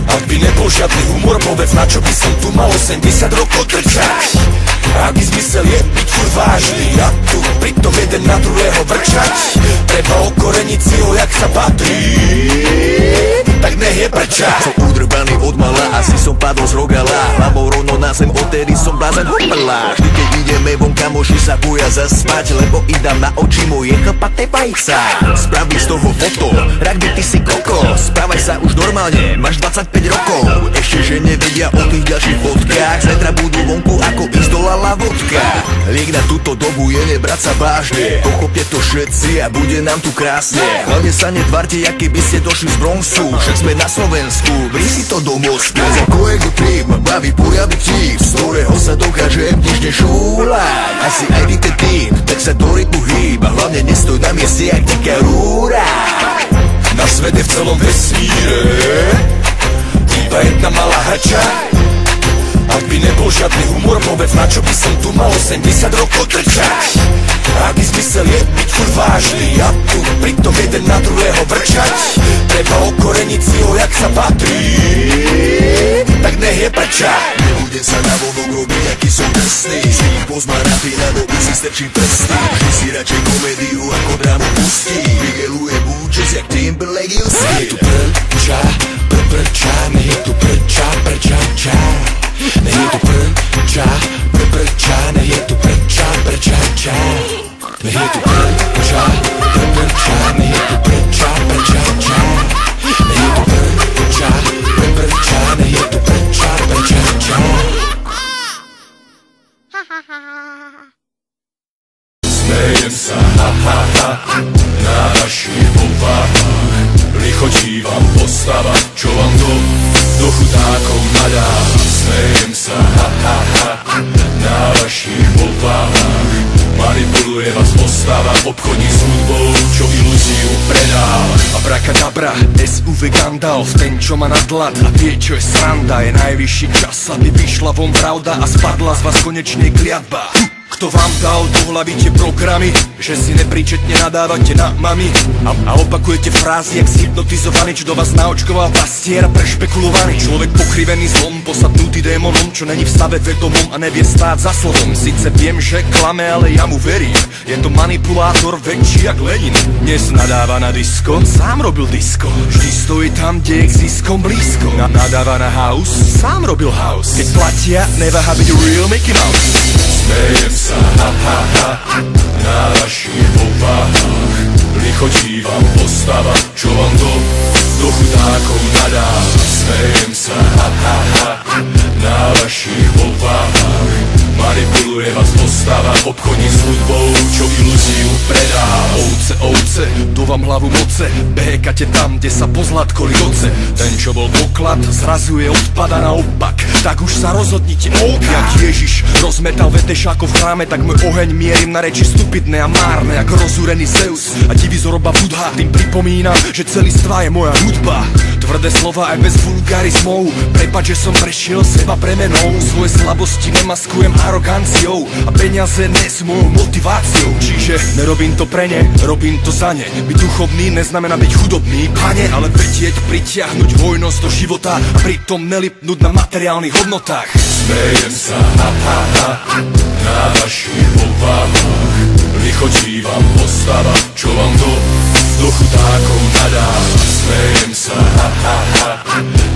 Ak by nebol žiadny humor, povedz, na čo by som tu mal 80 rokov trčať. Aký zmysel je byť furt vážny a tu pritom jeden na druhého vrčať. Treba okoreniť si ho, jak sa patrí, tak nech je prčať. Som udrbaný od mala, asi som padol z rogala, hlavou rovno na zem, odtedy som blázen hopelá. Vždy keď ideme von, kamoši sa boja zaspať, lebo im dám na oči moje chlpaté vajca. Spraví z toho foto, rak by ty si kokos, správaj sa už normálne, máš 25 rokov. Ešte že nevedia o tých ďalších fotkách, zajtra budú vonku ako izdolala vodka. Liek na túto dobu je nebrať sa vážne, pochopte to všetci a bude nám tu krásne. Hlavne sa netvárte, aké by ste došli z Bronxu, však sme na Slovensku, brí si to do Moskvy. Ako ego trip, baví poriadny vtip, z ktorého sa dokážem nič nešúľať. Asi aj ty ten tým, tak sa do rytmu hýb a hlavne nestoj na mieste jak taká rúra. Náš svet je v celom vesmíre iba jedna malá hača. Ak by nebol žiadny humor, povedz, na čo by som tu mal 80 rokov trčať. Aký zmysel je byť furt vážny a tu pritom jeden na druhého vrčať. Treba okoreniť si ho, jak sa patrí, tak nech je prčať. Nebudem sa na vonok robiť, aký som drsný, z nich pozma rapy, na dobu si strčím prsty. Vždy si radšej komédiu ako drámu pustí, vygelujem účes jak Timberlake Hilsky. Je tu prča, prča, nech je tu prča, prča, ča. Nech je tu prča, prča, nech je tu prča, prča, ča. Nech je tu prča, prča, nech je tu prča, prča, ča. Nech je tu prča, prča, nech je tu prča, prča, ča. Smejem sa, ha, ha, ha, na našich povahách. Lichotívam postava, čo vám do chudákov nadá. Smejem sa, ha, ha, ha, na vašich povahách. Manipuluje vás postava, obchodní s hudbou, čo ilúziu predáva. Abrakadabra, SUV Gandalf, ten čo má nadhľad a vie čo je sranda. Je najvyšší čas, aby vyšla von pravda a spadla z vás konečne kliatba. Kto vám dal do hlavy tie programy, že si nepríčetne nadávate na mami a opakujete frázy jak zhypnotizovaný, čo do vás naočkoval pastier a prešpekulovaný. Človek pokrivený zlom, posadnutý démonom, čo není v stave vedomom a nevie stáť za slovom. Sice viem, že klame, ale ja mu verím, je to manipulátor väčší jak Lenin. Dnes nadáva na disko, sám robil disko, vždy stojí tam, kde je k ziskom blízko. Nadáva na house, sám robil house, keď platia, neváha byť real Mickey Mouse. Smejem sa, ha, ha, ha, na vašich povahách. Lichotívam postava, čo vám do chudákov nadá. Smejem sa, ha, ha, ha, na vašich povahách. Manipuluje vás postava, obchodní s hudbou, čo ilúziu predáva. Ovce, to vám hlavu moce, behekate tam, kde sa pozlatkolí oce. Ten, čo bol poklad, zrazu je odpada naopak, tak už sa rozhodnite, jak Ježiš rozmetal vetešákov v chráme, tak môj oheň mierim na reči stupidné a márne, ako rozúrený Zeus a divý zoroba Budha. Tým pripomínam, že celistvá je moja hudba. Tvrdé slova aj bez vulgarizmov, prepáč, že som prešiel seba premenou. Svoje slabosti nemaskujem aroganciou a peniaze nie sú mojou motiváciou. Čiže nerobím to pre ne, robím to za ne. Byť duchovný neznamená byť chudobný, pane, ale vedieť pritiahnuť hojnosť do života a pritom nelipnúť na materiálnych hodnotách. Smejem sa, ha, ha, ha, na vašich povahách. Lichotívam postava, čo vám do chudákov nadá. Smejem sa, ha, ha, ha,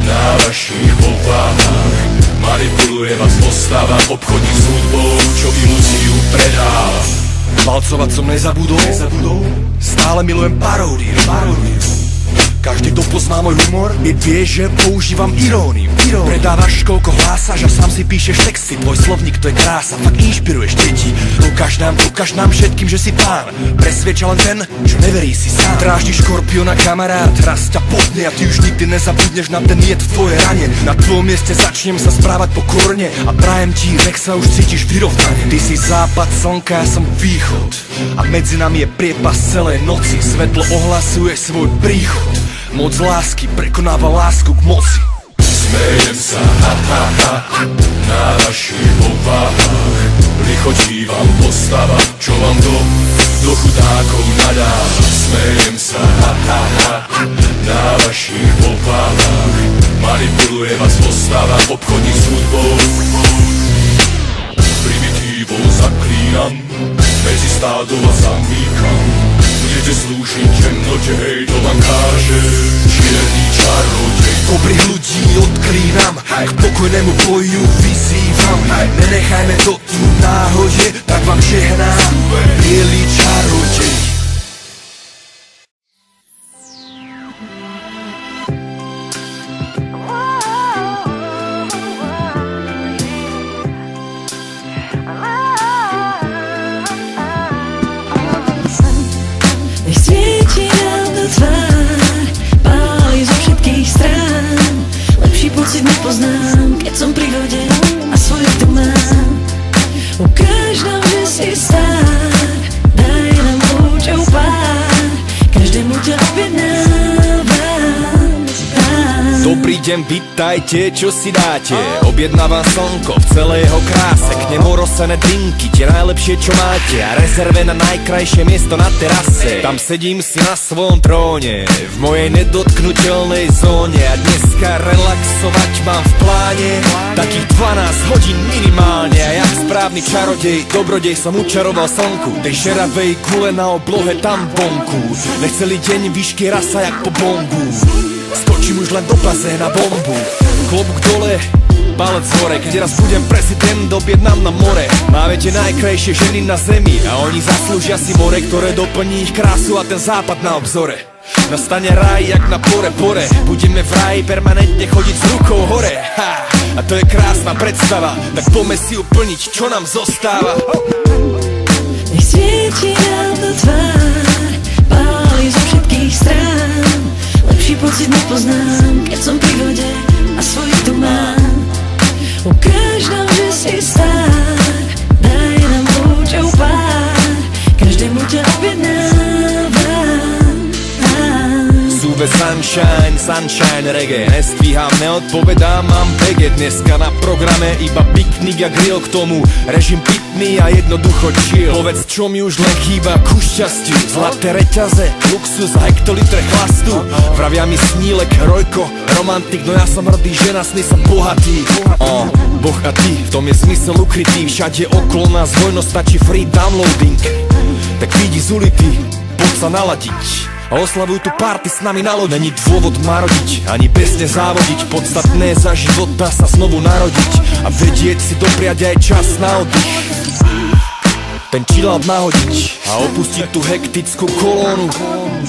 na vašich povahách. Manipuluje obchodník s hudbou, čo ilúziu predá. Valcovať som nezabudol, stále milujem paródiu. Každý, kto pozná môj humor, vie, že používam iróniu. Predávaš, koľko hlásaš a sám si píšeš texty. Tvoj slovník to je krása, fakt inšpiruješ deti. Ukáž nám všetkým, že si pán. Presvieča len ten, čo neverí si sám. Dráždiš škorpiona, kamarát, raz ťa potne a ty už nikdy nezabudneš na ten jed v tvojej rane. Na tvojom mieste začnem sa správať pokorne a prajem ti, nech sa už cítiš vyrovnane. Ty si západ slnka, ja som východ a medzi nami je priepas celej noci. Svetlo ohlasuje svoj príchod. Moc lásky prekonáva lásku k moci. Smejem sa, ha, ha, ha, na vašich obavách. Lichotívam postava, čo vám do chudákov nadáva. Smejem sa, ha, ha, ha, na vašich obavách. Manipuluje vás postava, obchodník s hudbou. Primitívou zaklínam, medzi stádo vás zamýkam. Budete slúžiť temnote, hej, to vám káže čierny čarodej. Dobrých ľudí odklínam, k pokojnému boju vyzývam. Nenechajme to tu náhode, tak vám žehnám bielý čarodej. Pocit nepoznám, keď som pri vode a svoje tu mám. Ukáž nám, že si star, daj nám lúčov pár, každému ťa objednávam. Dobrý deň, vitajte, čo si dáte? Objednávam slnko v celej jeho kráse, k nemu rosené drinky, tie najlepšie čo máte a rezerve na najkrajšie miesto na terase. Tam sedím si na svojom tróne, v mojej nedotknutelnej zóne a dneska relaxovať mám v pláne takých 12 hodín minimálne. A jak správny čarodej, dobrodej som učaroval slnku, tej šeravej kule na oblohe tam vonku. Nech celý deň výšky rasa jak po bongu, skočím už len do bazéna bombu. Klobúk dole, palec hore, keď raz budem prezident, objednám na more. Máme tie najkrajšie ženy na zemi a oni zaslúžia si more, ktoré doplní ich krásu a ten západ na obzore. Nastane raj jak na pore, budeme v raji permanentne chodiť s rukou hore. Ha! A to je krásna predstava, tak poďme si uplniť, čo nám zostáva. Nech svieti nám do tvár, páli zo všetkých strán. Lepší pocit nepoznám, keď som pri vode a svojich tu mám. Ukáž nám, že si star, daj nám lúčov pár, každému ťa objednávam. Súve sunshine, reggae, nestvíham, neodpovedám, mám vege. Dneska na programe iba piknik a grill, k tomu režim pitný a jednoducho chill. Povedz, čo mi už len chýba ku šťastiu, zlaté reťaze, luxus a hektolitre chlastu. Vravia mi Snílek, Rojko, romantik, no ja som hrdý, že na sny som bohatý. Boh a ty, v tom je zmysel ukrytý, všade okolo nás vojno, stačí free downloading. Tak vidí z ulity, poď sa naladiť a oslavuj tu party s nami na loď. Není dôvod marodiť, ani besne závodiť, podstatné za života sa znovu narodiť a vedieť si dopriať aj čas na oddych. Ten chillout nahodiť a opustiť tú hektickú kolónu,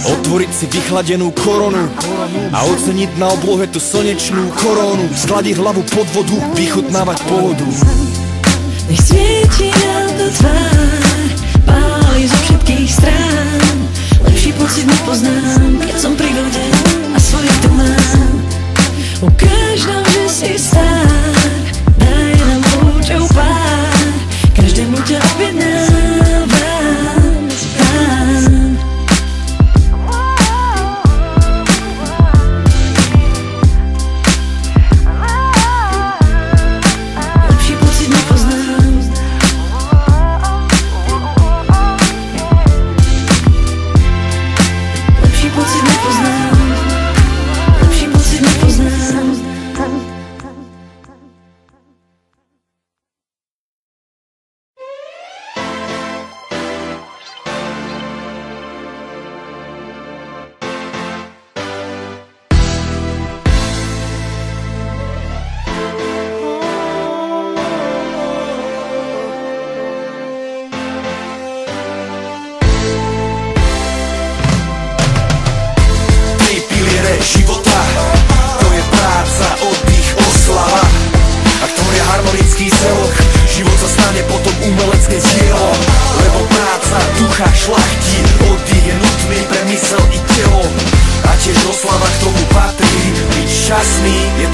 otvoriť si vychladenú koronu a oceniť na oblohe tú slnečnú korónu, skladiť hlavu pod vodu, vychutnávať pohodu. Nech svieti nám do tvár, páli zo všetkých strán. Lepší pocit nepoznám, keď som pri vode a svojich tu mám. Ukáž nám, že si star, daj nám lúčov pár, každému ťa objednávam. Lepší pocit nepoznám. Lepší pocit nepoznám. Lepší pocit nepoznám.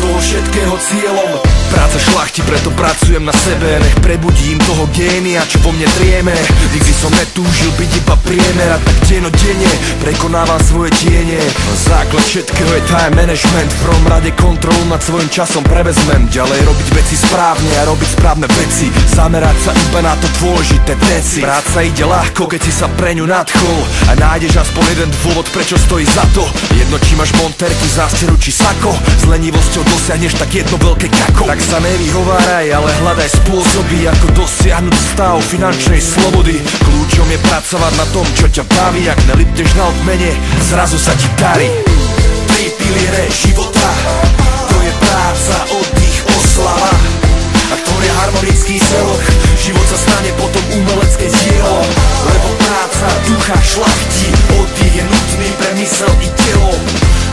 toho všetkého cieľom. Práca šlachti, preto pracujem na sebe, nech prebudím toho génia, čo vo mne drieme. Nikdy som netúžil byť iba priemer, a tak dennodenne prekonávam svoje tiene. Základ všetkého je time management, v prvom rade kontrolu nad svojím časom prevezmem. Ďalej robiť veci správne a robiť správne veci, zamerať sa iba na to dôležité veci. Práca ide ľahko, keď si sa pre ňu nadchol a nájdeš aspoň jeden dôvod, prečo stojí za to. Jedno, či máš monterky, zásteru či sako, s lenivosťou dosiahneš tak jedno veľké kako. Tak sa nevyhováraj, ale hľadaj spôsoby, ako dosiahnuť stav finančnej slobody. Kľúčom je pracovať na tom, čo ťa baví. Ak nelipneš na odmene, zrazu sa ti darí. 3 piliere života, to je práca, oddych, oslava. Ak to je harmonický celok, život sa stane potom umelecké dielo. Lebo práca ducha šlachti, oddych je nutný pre mysel i telo.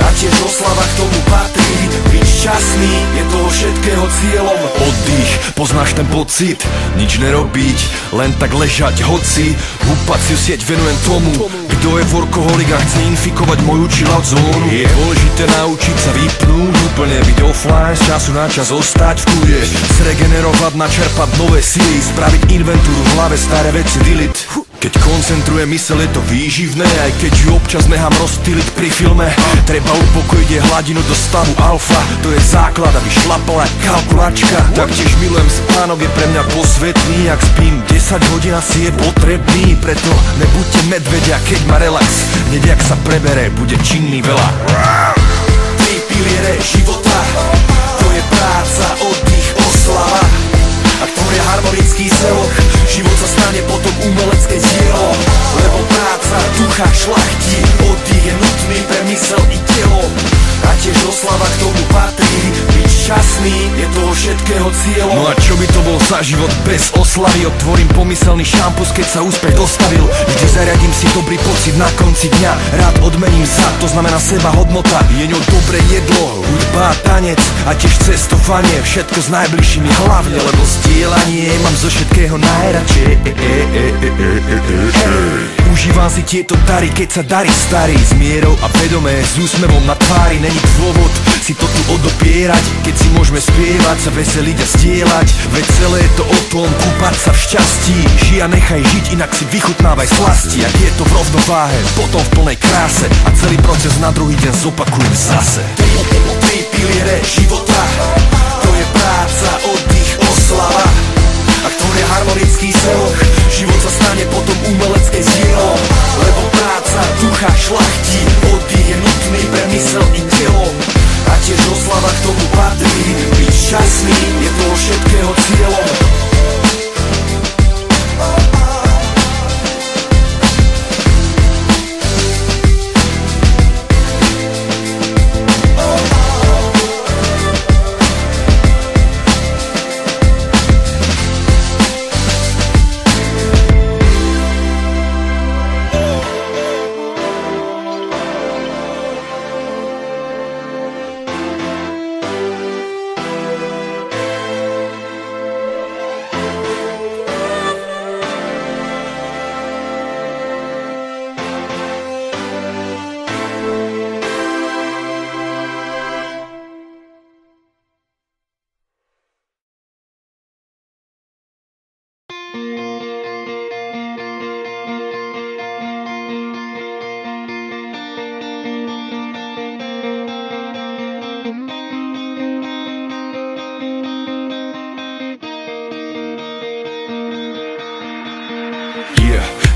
A tiež oslava k tomu patrí, byť šťastný je toho všetkého cieľom. Oddych, poznáš ten pocit, nič nerobiť, len tak ležať, hoci húpaciu sieť venujem tomu, kto je workoholik a chce infikovať moju chill-out zónu. Je dôležité naučiť sa vypnúť, úplne byť offline, z času na čas ostať v kúde, zregenerovať, načerpať nové síly, spraviť inventúru v hlave, staré veci delete. Keď koncentruje mysel, je to výživné, aj keď ju občas nechám rozptýliť pri filme. Treba upokojiť jej hladinu do stavu alfa, to je základ, aby šlapala kalkulačka. Taktiež milujem spánok, je pre mňa posvetný, ak spím 10 hodín asi je potrebný. Preto nebuďte medvedia, keď má relax, hneď jak sa prebere, bude činný veľa. 3 piliere života, to je práca, oddych, oslava. Ak to je harmonický celok, život sa stane potom umelecké dielo. Lebo práca ducha šlachti, oddych je nutný pre mysel i telo. A tiež oslava k tomu patrí, byť šťastný je toho všetkého cieľom. No a čo by to bol za život bez oslavy? Otvorím pomyselný šampus, keď sa úspech dostavil. Vždy zariadím si dobrý pocit na konci dňa, rád odmením sa, to znamená seba hodnota. Je ňou dobré jedlo, hudba, tanec a tiež cestovanie, všetko s najbližšími hlavne, lebo zdieľanie mám zo všetkého najradšej. Užívam si tieto dary, keď sa darí starý, s mierou a vedomé, s úsmevom na tvári. Není dôvod si to tu odopierať, keď si môžeme spievať, sa veseliť a zdieľať. Veď celé je to o tom, kúpať sa v šťastí. Žij a nechaj žiť, inak si vychutnávaj slasti. Ak je to v rovnováhe, potom v plnej kráse, a celý proces na druhý deň zopakujem zase. 3 piliere života, to je práca, oddych, oslava. Ak to je harmonický celok, život sa stane potom umelecké dielo. Lebo práca ducha šlachti, oddych je nutný pre mysel i telo. A tiež oslava k tomu patrí, byť šťastný je toho všetkého cieľom.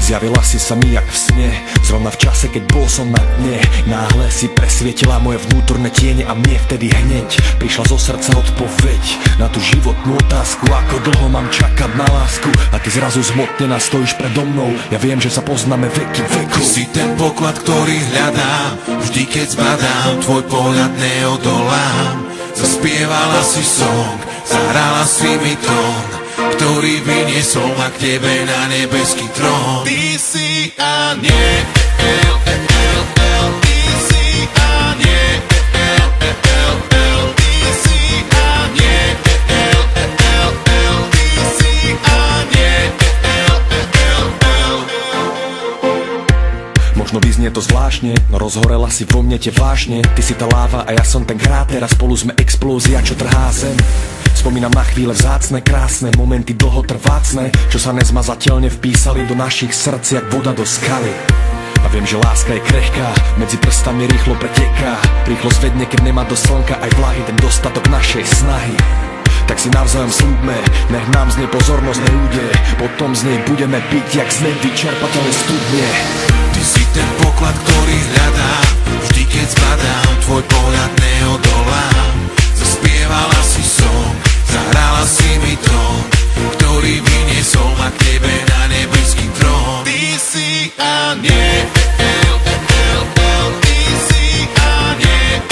Zjavila si sa mi jak v sne, zrovna v čase, keď bol som na dne. Náhle si presvietila moje vnútorné tiene a mne vtedy hneď prišla zo srdca odpoveď na tú životnú otázku, ako dlho mám čakať na lásku. A ty zrazu zmotnená stojíš predo mnou, ja viem, že sa poznáme veky vekov. Si ten poklad, ktorý hľadám, vždy keď zbadám tvoj pohľad neodolám. Zaspievala si song, zahrala si mi tón, ktorý vyniesol ma k tebe na nebeský trón. Ty si a nie ty si a nie ty si a nie ty si a nie. Možno vyznie to to zvláštne, no rozhorela si vo mne tie vášne. Ty si tá láva a ja som ten kráter a spolu sme explózia, čo trhá zem. Spomínam na chvíle vzácne, krásne, momenty dlhotrvácne, čo sa nezmazateľne vpísali do našich srdc jak voda do skaly. A viem, že láska je krehká, medzi prstami rýchlo preteká. Rýchlo zvedne, keď nemá do slnka aj vlahy ten dostatok našej snahy. Tak si navzájom slúbme, nech nám z nej pozornosť neújde. Potom z nej budeme piť jak z nevyčerpateľné studne. Ty si ten poklad, ktorý hľadám, vždy keď zbadám, tvoj pohľad neodolám. Zaspievala si som, zahrala si mi tón, ktorý vyniesol ma k tebe na nebeský trón. Ty si aniel, ty si aniel,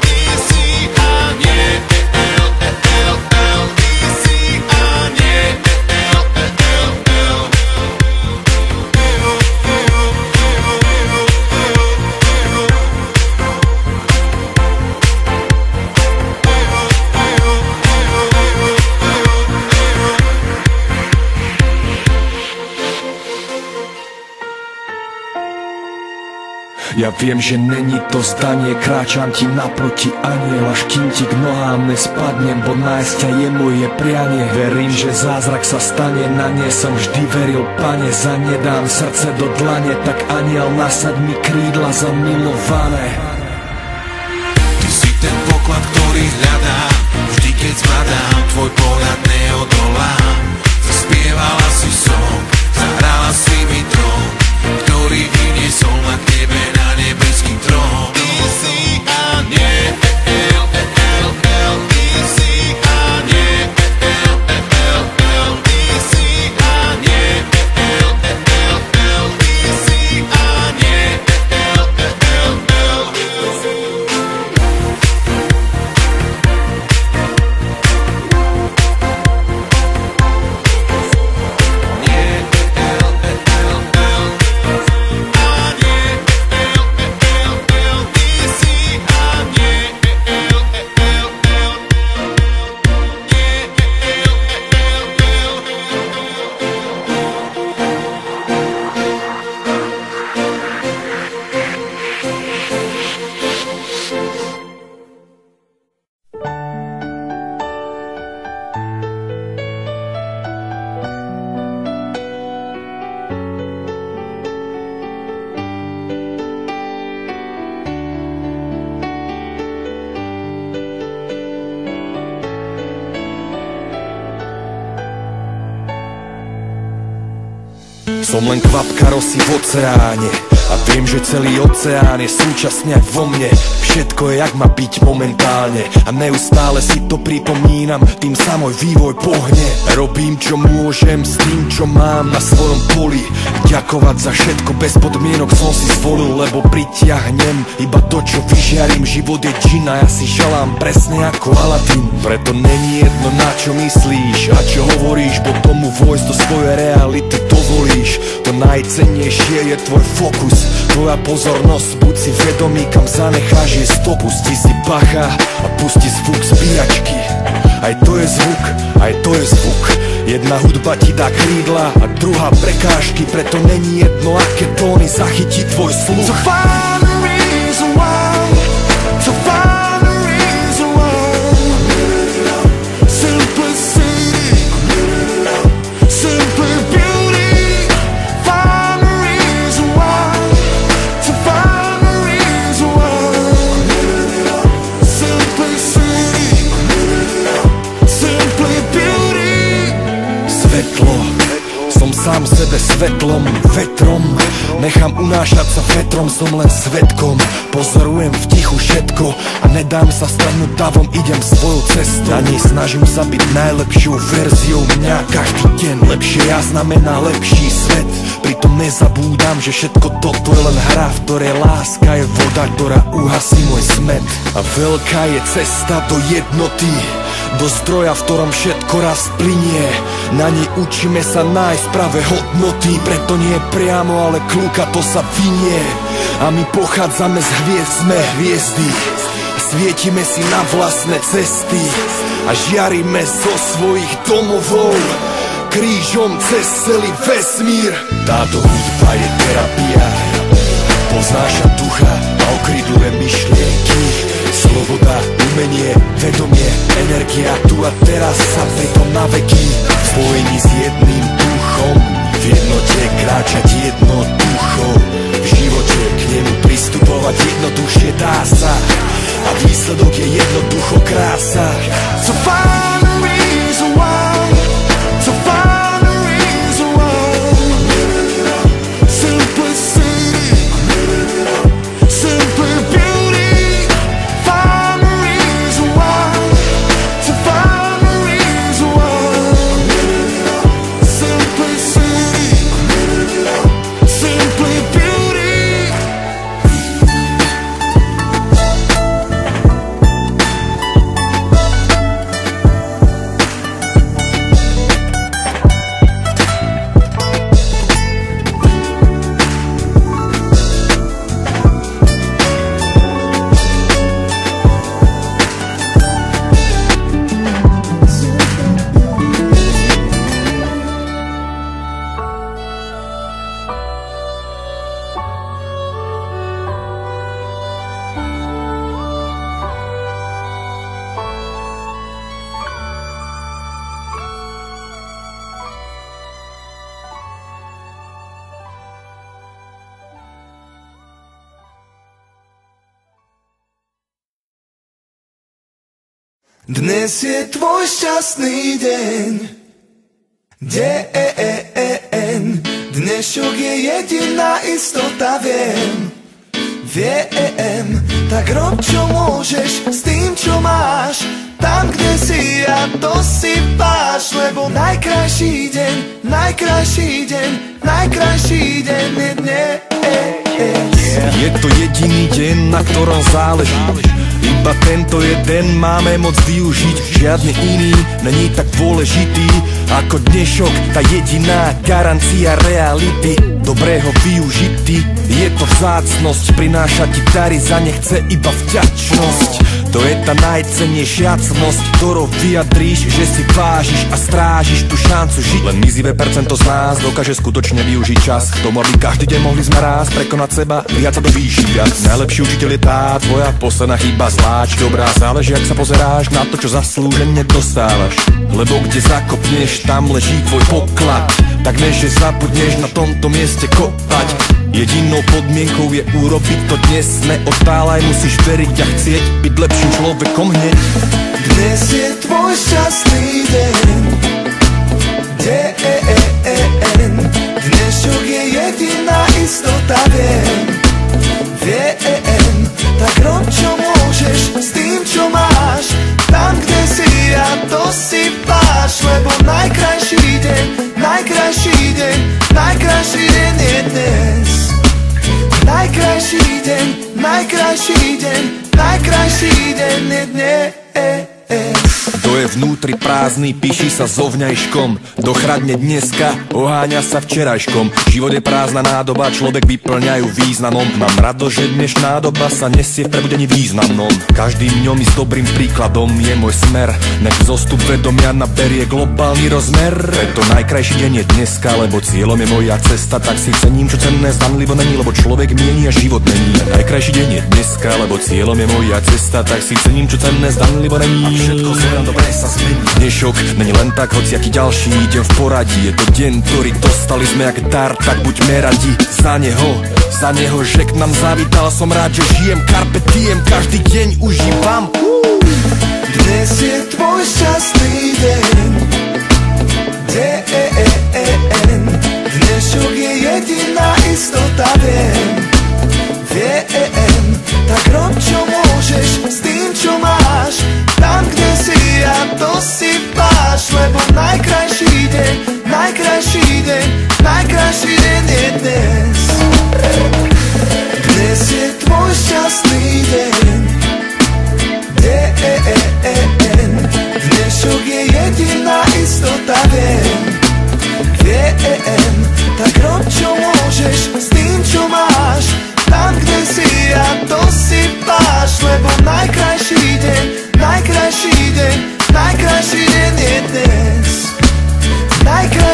ty si aniel, ty si aniel. Ja viem, že není to zdanie, kráčam ti naproti aniel, až kým ti k nohám nespadnem, bo nájsť ťa je moje prianie. Verím, že zázrak sa stane, na ne som vždy veril, pane, za ne dám srdce do dlane, tak aniel, nasaď mi krídla zamilované. Ty si ten poklad, ktorý hľadám, vždy keď zbadám, tvoj pohľad neodolám. Zaspievala si som, zahrala si mi trón, ktorý vyniesol ma k tebe na nebeský trón. Ty si aniel, ty si aniel, ty si aniel, ty si aniel. Som len kvapka rosy v oceáne a viem, že celý oceán je súčasne aj vo mne. Všetko je jak má byť momentálne a neustále si to pripomínam, tým sa môj vývoj pohne. Robím čo môžem s tým, čo mám na svojom poli. Ďakovať za všetko bez podmienok som si zvolil, lebo pritiahnem iba to, čo vyžiarím. Život je džin a ja si želám presne ako Aladín. Preto není jedno, na čo myslíš a čo hovoríš, bo tomu vojsť do svojej reality dovolíš. To najcennejšie je tvoj fokus, tvoja pozornosť, buď si vedomý, kam zanecháš jej stopu. Pusti si bacha a pusti zvuk zbíjačky. Aj to je zvuk, aj to je zvuk. Jedna hudba ti dá krídla a druhá prekážky, preto není jedno, aké tóny zachytí tvoj sluch. So find a reason why, so find a reason why. Simplicity, simply beauty. Find a reason why, so find a reason why. Simplicity, simply beauty. Svetlo, som sám sebe svetlom, vetrom. Nechám unášať sa vetrom, som len svedkom. Pozorujem v tichu všetko a nedám sa strhnúť davom, idem svojou cestou. Na nej snažím sa byť najlepšou verziou mňa každý deň. Lepšie ja znamená lepší svet, pritom nezabúdam, že všetko toto je len hra, v ktorej láska je voda, ktorá uhasí môj smet. A veľká je cesta do jednoty, do zdroja, v ktorom všetko raz plynie. Na nej učíme sa nájsť práve hodnoty, preto nie priamo, ale kľúka to sa vynie. A my pochádzame z hviezd, sme hviezdy. Svietime si na vlastné cesty a žiarime zo svojich domovov. krížom cez celý vesmír. Táto hudba je terapia, poznáša ducha a okrydľuje myšlienky. Sloboda, umenie, vedomie, energia, tu a teraz sa preto na veky. V spojení s jedným duchom, v jednote kráčať jednoducho. V živote k nemu pristupovať jednoduchšie dá sa a výsledok je jednoducho krása. So find a reason why, so find a reason why. Simplicity, simply beauty. Find a reason why, so find a reason why. Simplicity, simply beauty. Dnes je tvoj šťastný deň. Dnešok je jediná istota, viem. Tak rob čo môžeš s tým čo máš. Tam kde si a to si páš. Lebo najkrajší deň, najkrajší deň, najkrajší deň je dnes. Je to jediný deň, na ktorom záleží. Iba tento jeden máme moc využiť. Žiadny iný není tak dôležitý ako dnešok. Tá jediná garancia reality dobrého využitý. Je to vzácnosť, prináša ti dary, za ne chce iba vďačnosť. To je tá najcennejšia cnosť, ktorou vyjadríš, že si vážiš a strážiš tú šancu žiť. Len mizivé percento z nás dokáže skutočne využiť čas k tomu, aby každý deň mohli sme raz prekonať seba, vyjať sa do výšky viac. Najlepší učiteľ je tá tvoja posledná chyba, zláč dobrá, záleží ak sa pozeráš na to, čo zaslúžene dostávaš. Lebo kde zakopneš, tam leží tvoj poklad. Tak než že zabudneš na tomto mieste kopať. Jedinou podmienkou je urobiť to dnes. Neotálaj, musíš veriť a chcieť byť lepším človekom hneď. Dnes je tvoj šťastný deň. Dnešok je jediná istota, viem. Tak rob čo môžeš s tým čo máš. Tam kde si a to si páš. Lebo najkrajší deň, najkrajší deň, najkrajší deň je dnes. Najkrajší deň, najkrajší deň, najkrajší deň je dnes. Kto je vnútri prázdny, píši sa so vňajškom. Dochradne dneska, oháňa sa včerajškom. Život je prázdna nádoba, človek vyplňajú významom. Mám radosť, že dnešná doba sa nesie v prebudení významnom. Každým dňom i s dobrým príkladom je môj smer. Nech zostup vedomia naberie globálny rozmer. Preto najkrajší deň je dneska, lebo cieľom je moja cesta. Tak si cením, čo cenné zdanlivo není, lebo človek mieni a život mení. Najkrajší deň je dneska, lebo cieľom je moja cesta. Tak si cením, čo cenné zdanlivo není. A všetko zvojem dobre sa zmení. Dnešok není len tak, hociaký ďalší, idem v poradí. Je to deň, ktorý dostali sme jak dar, tak buďme radi za neho, že k nám zavítal. Som rád, že žijem, carpe diem, každý deň užívam. Dnes je tvoj šťastný deň. Dnešok je jediná istota, viem. Tak rob čo môžeš s tým čo máš. Tam kde si a to si páš. Lebo najkrajší deň, najkrajší deň, najkrajší deň je dnes. Dnes je tvoj šťastný deň. Dnešok je jediná istota, viem. Tak rob čo môžeš s tým čo máš. Tam kde si a to si páš. Lebo najkrajší deň, najkrajší deň, najkrajší deň je dnes. Najkrajší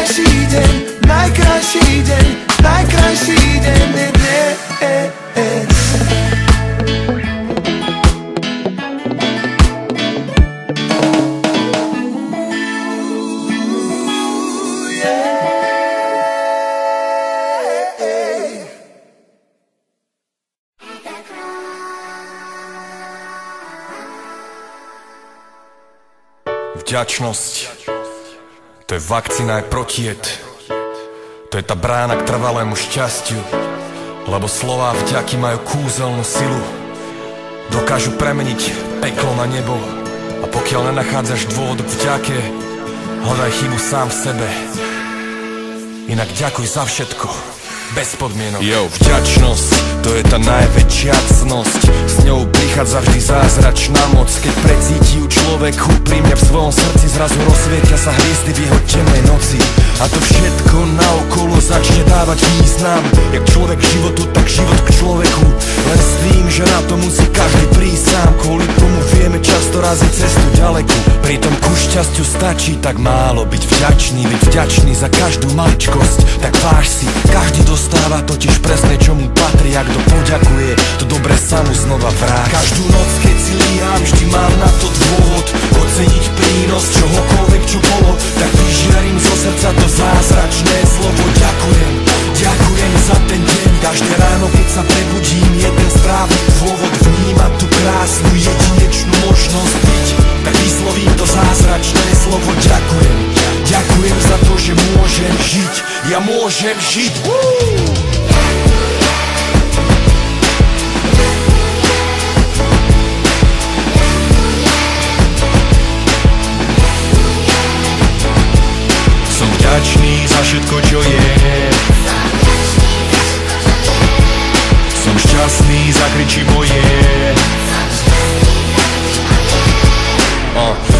Vďačnosť, to je vakcína aj protied. To je tá brána k trvalému šťastiu. Lebo slová vďaky majú kúzelnú silu. Dokážu premeniť peklo na nebo. A pokiaľ nenachádzaš dôvod k vďake, hľadaj chybu sám v sebe. Inak ďakuj za všetko, bez podmienok. Vďačnosť, to je tá najväčšia cnosť. S ňou prichádza vždy zázračná moc. Keď precíti ju človek úprimne v svojom srdci, zrazu rozsvietia sa hviezdy v jeho temnej noci. A to všetko naokolo začne dávať význam. Jak človek k životu, tak život k človeku. Len s tým, že na to musí každý prísť sám. Kvôli tomu vieme často raziť cestu ďaleku. Pritom ku šťastiu stačí tak málo byť vďačný. Byť vďačný za každú maličkosť. Tak váž si, každý dostáva totiž presne čo mu patrí. A kto poďakuje, to dobre sa mu znova vráti. Každú noc, keď si líham, vždy mám na to dôvod oceniť prínos čohokoľvek čo bolo. Tak vyžiarím zo srdca to zázračné slovo ďakujem. Ďakujem za ten deň. Každé ráno, keď sa prebudím, je ten správny dôvod vnímať tú krásnu jedinečnú možnosť byť. Tak vyslovím to zázračné slovo ďakujem. Ďakujem za to, že môžem žiť. Ja môžem žiť. Som vďačný za všetko, čo je. Som šťastný, zakričí moje.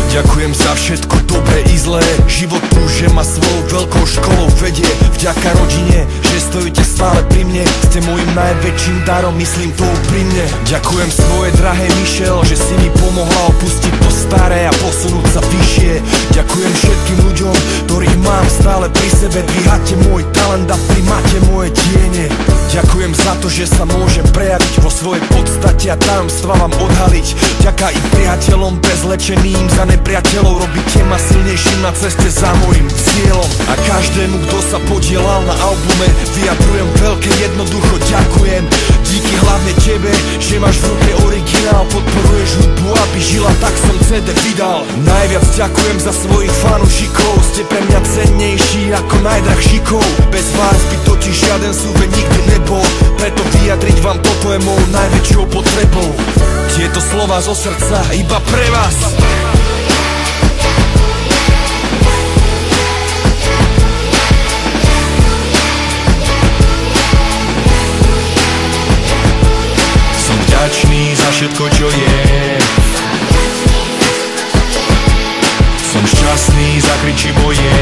Ďakujem za všetko dobré i zlé. Život tu, že ma svojou veľkou školou vedie. Vďaka rodine, že stojíte stále pri mne. Ste môjim najväčším darom, myslím to úprimne. Ďakujem svojej drahej Michelle, že si mi pomohla opustiť to staré a posunúť sa vyššie. Ďakujem všetkým ľuďom, ktorých mám stále pri sebe. Dvíhate môj talent a primáte moje tiene. Ďakujem za to, že sa môžem prejaviť vo svojej podstate a tajomstva vám odhaliť. Ďaká i priateľom bezlečeným, za nepriateľov robíte ma silnejším na ceste za môjim cieľom. A každému, kto sa podielal na albume, vyjadrujem veľké jednoducho ďakujem. Díky hlavne tebe, že máš v ruke originál, podporuješ hudbu, aby žila, tak som CD vydal. Najviac ďakujem za svojich fanúšikov, ste pre mňa cennejší ako najdrahšíkov. Bez vás by totiž žiaden súve nikdy nebol, preto vyjadriť vám toto je mou najväčšou potrebou. Tieto slova zo srdca iba pre vás. Som vďačný za všetko, čo je. Som šťastný, zakričí moje.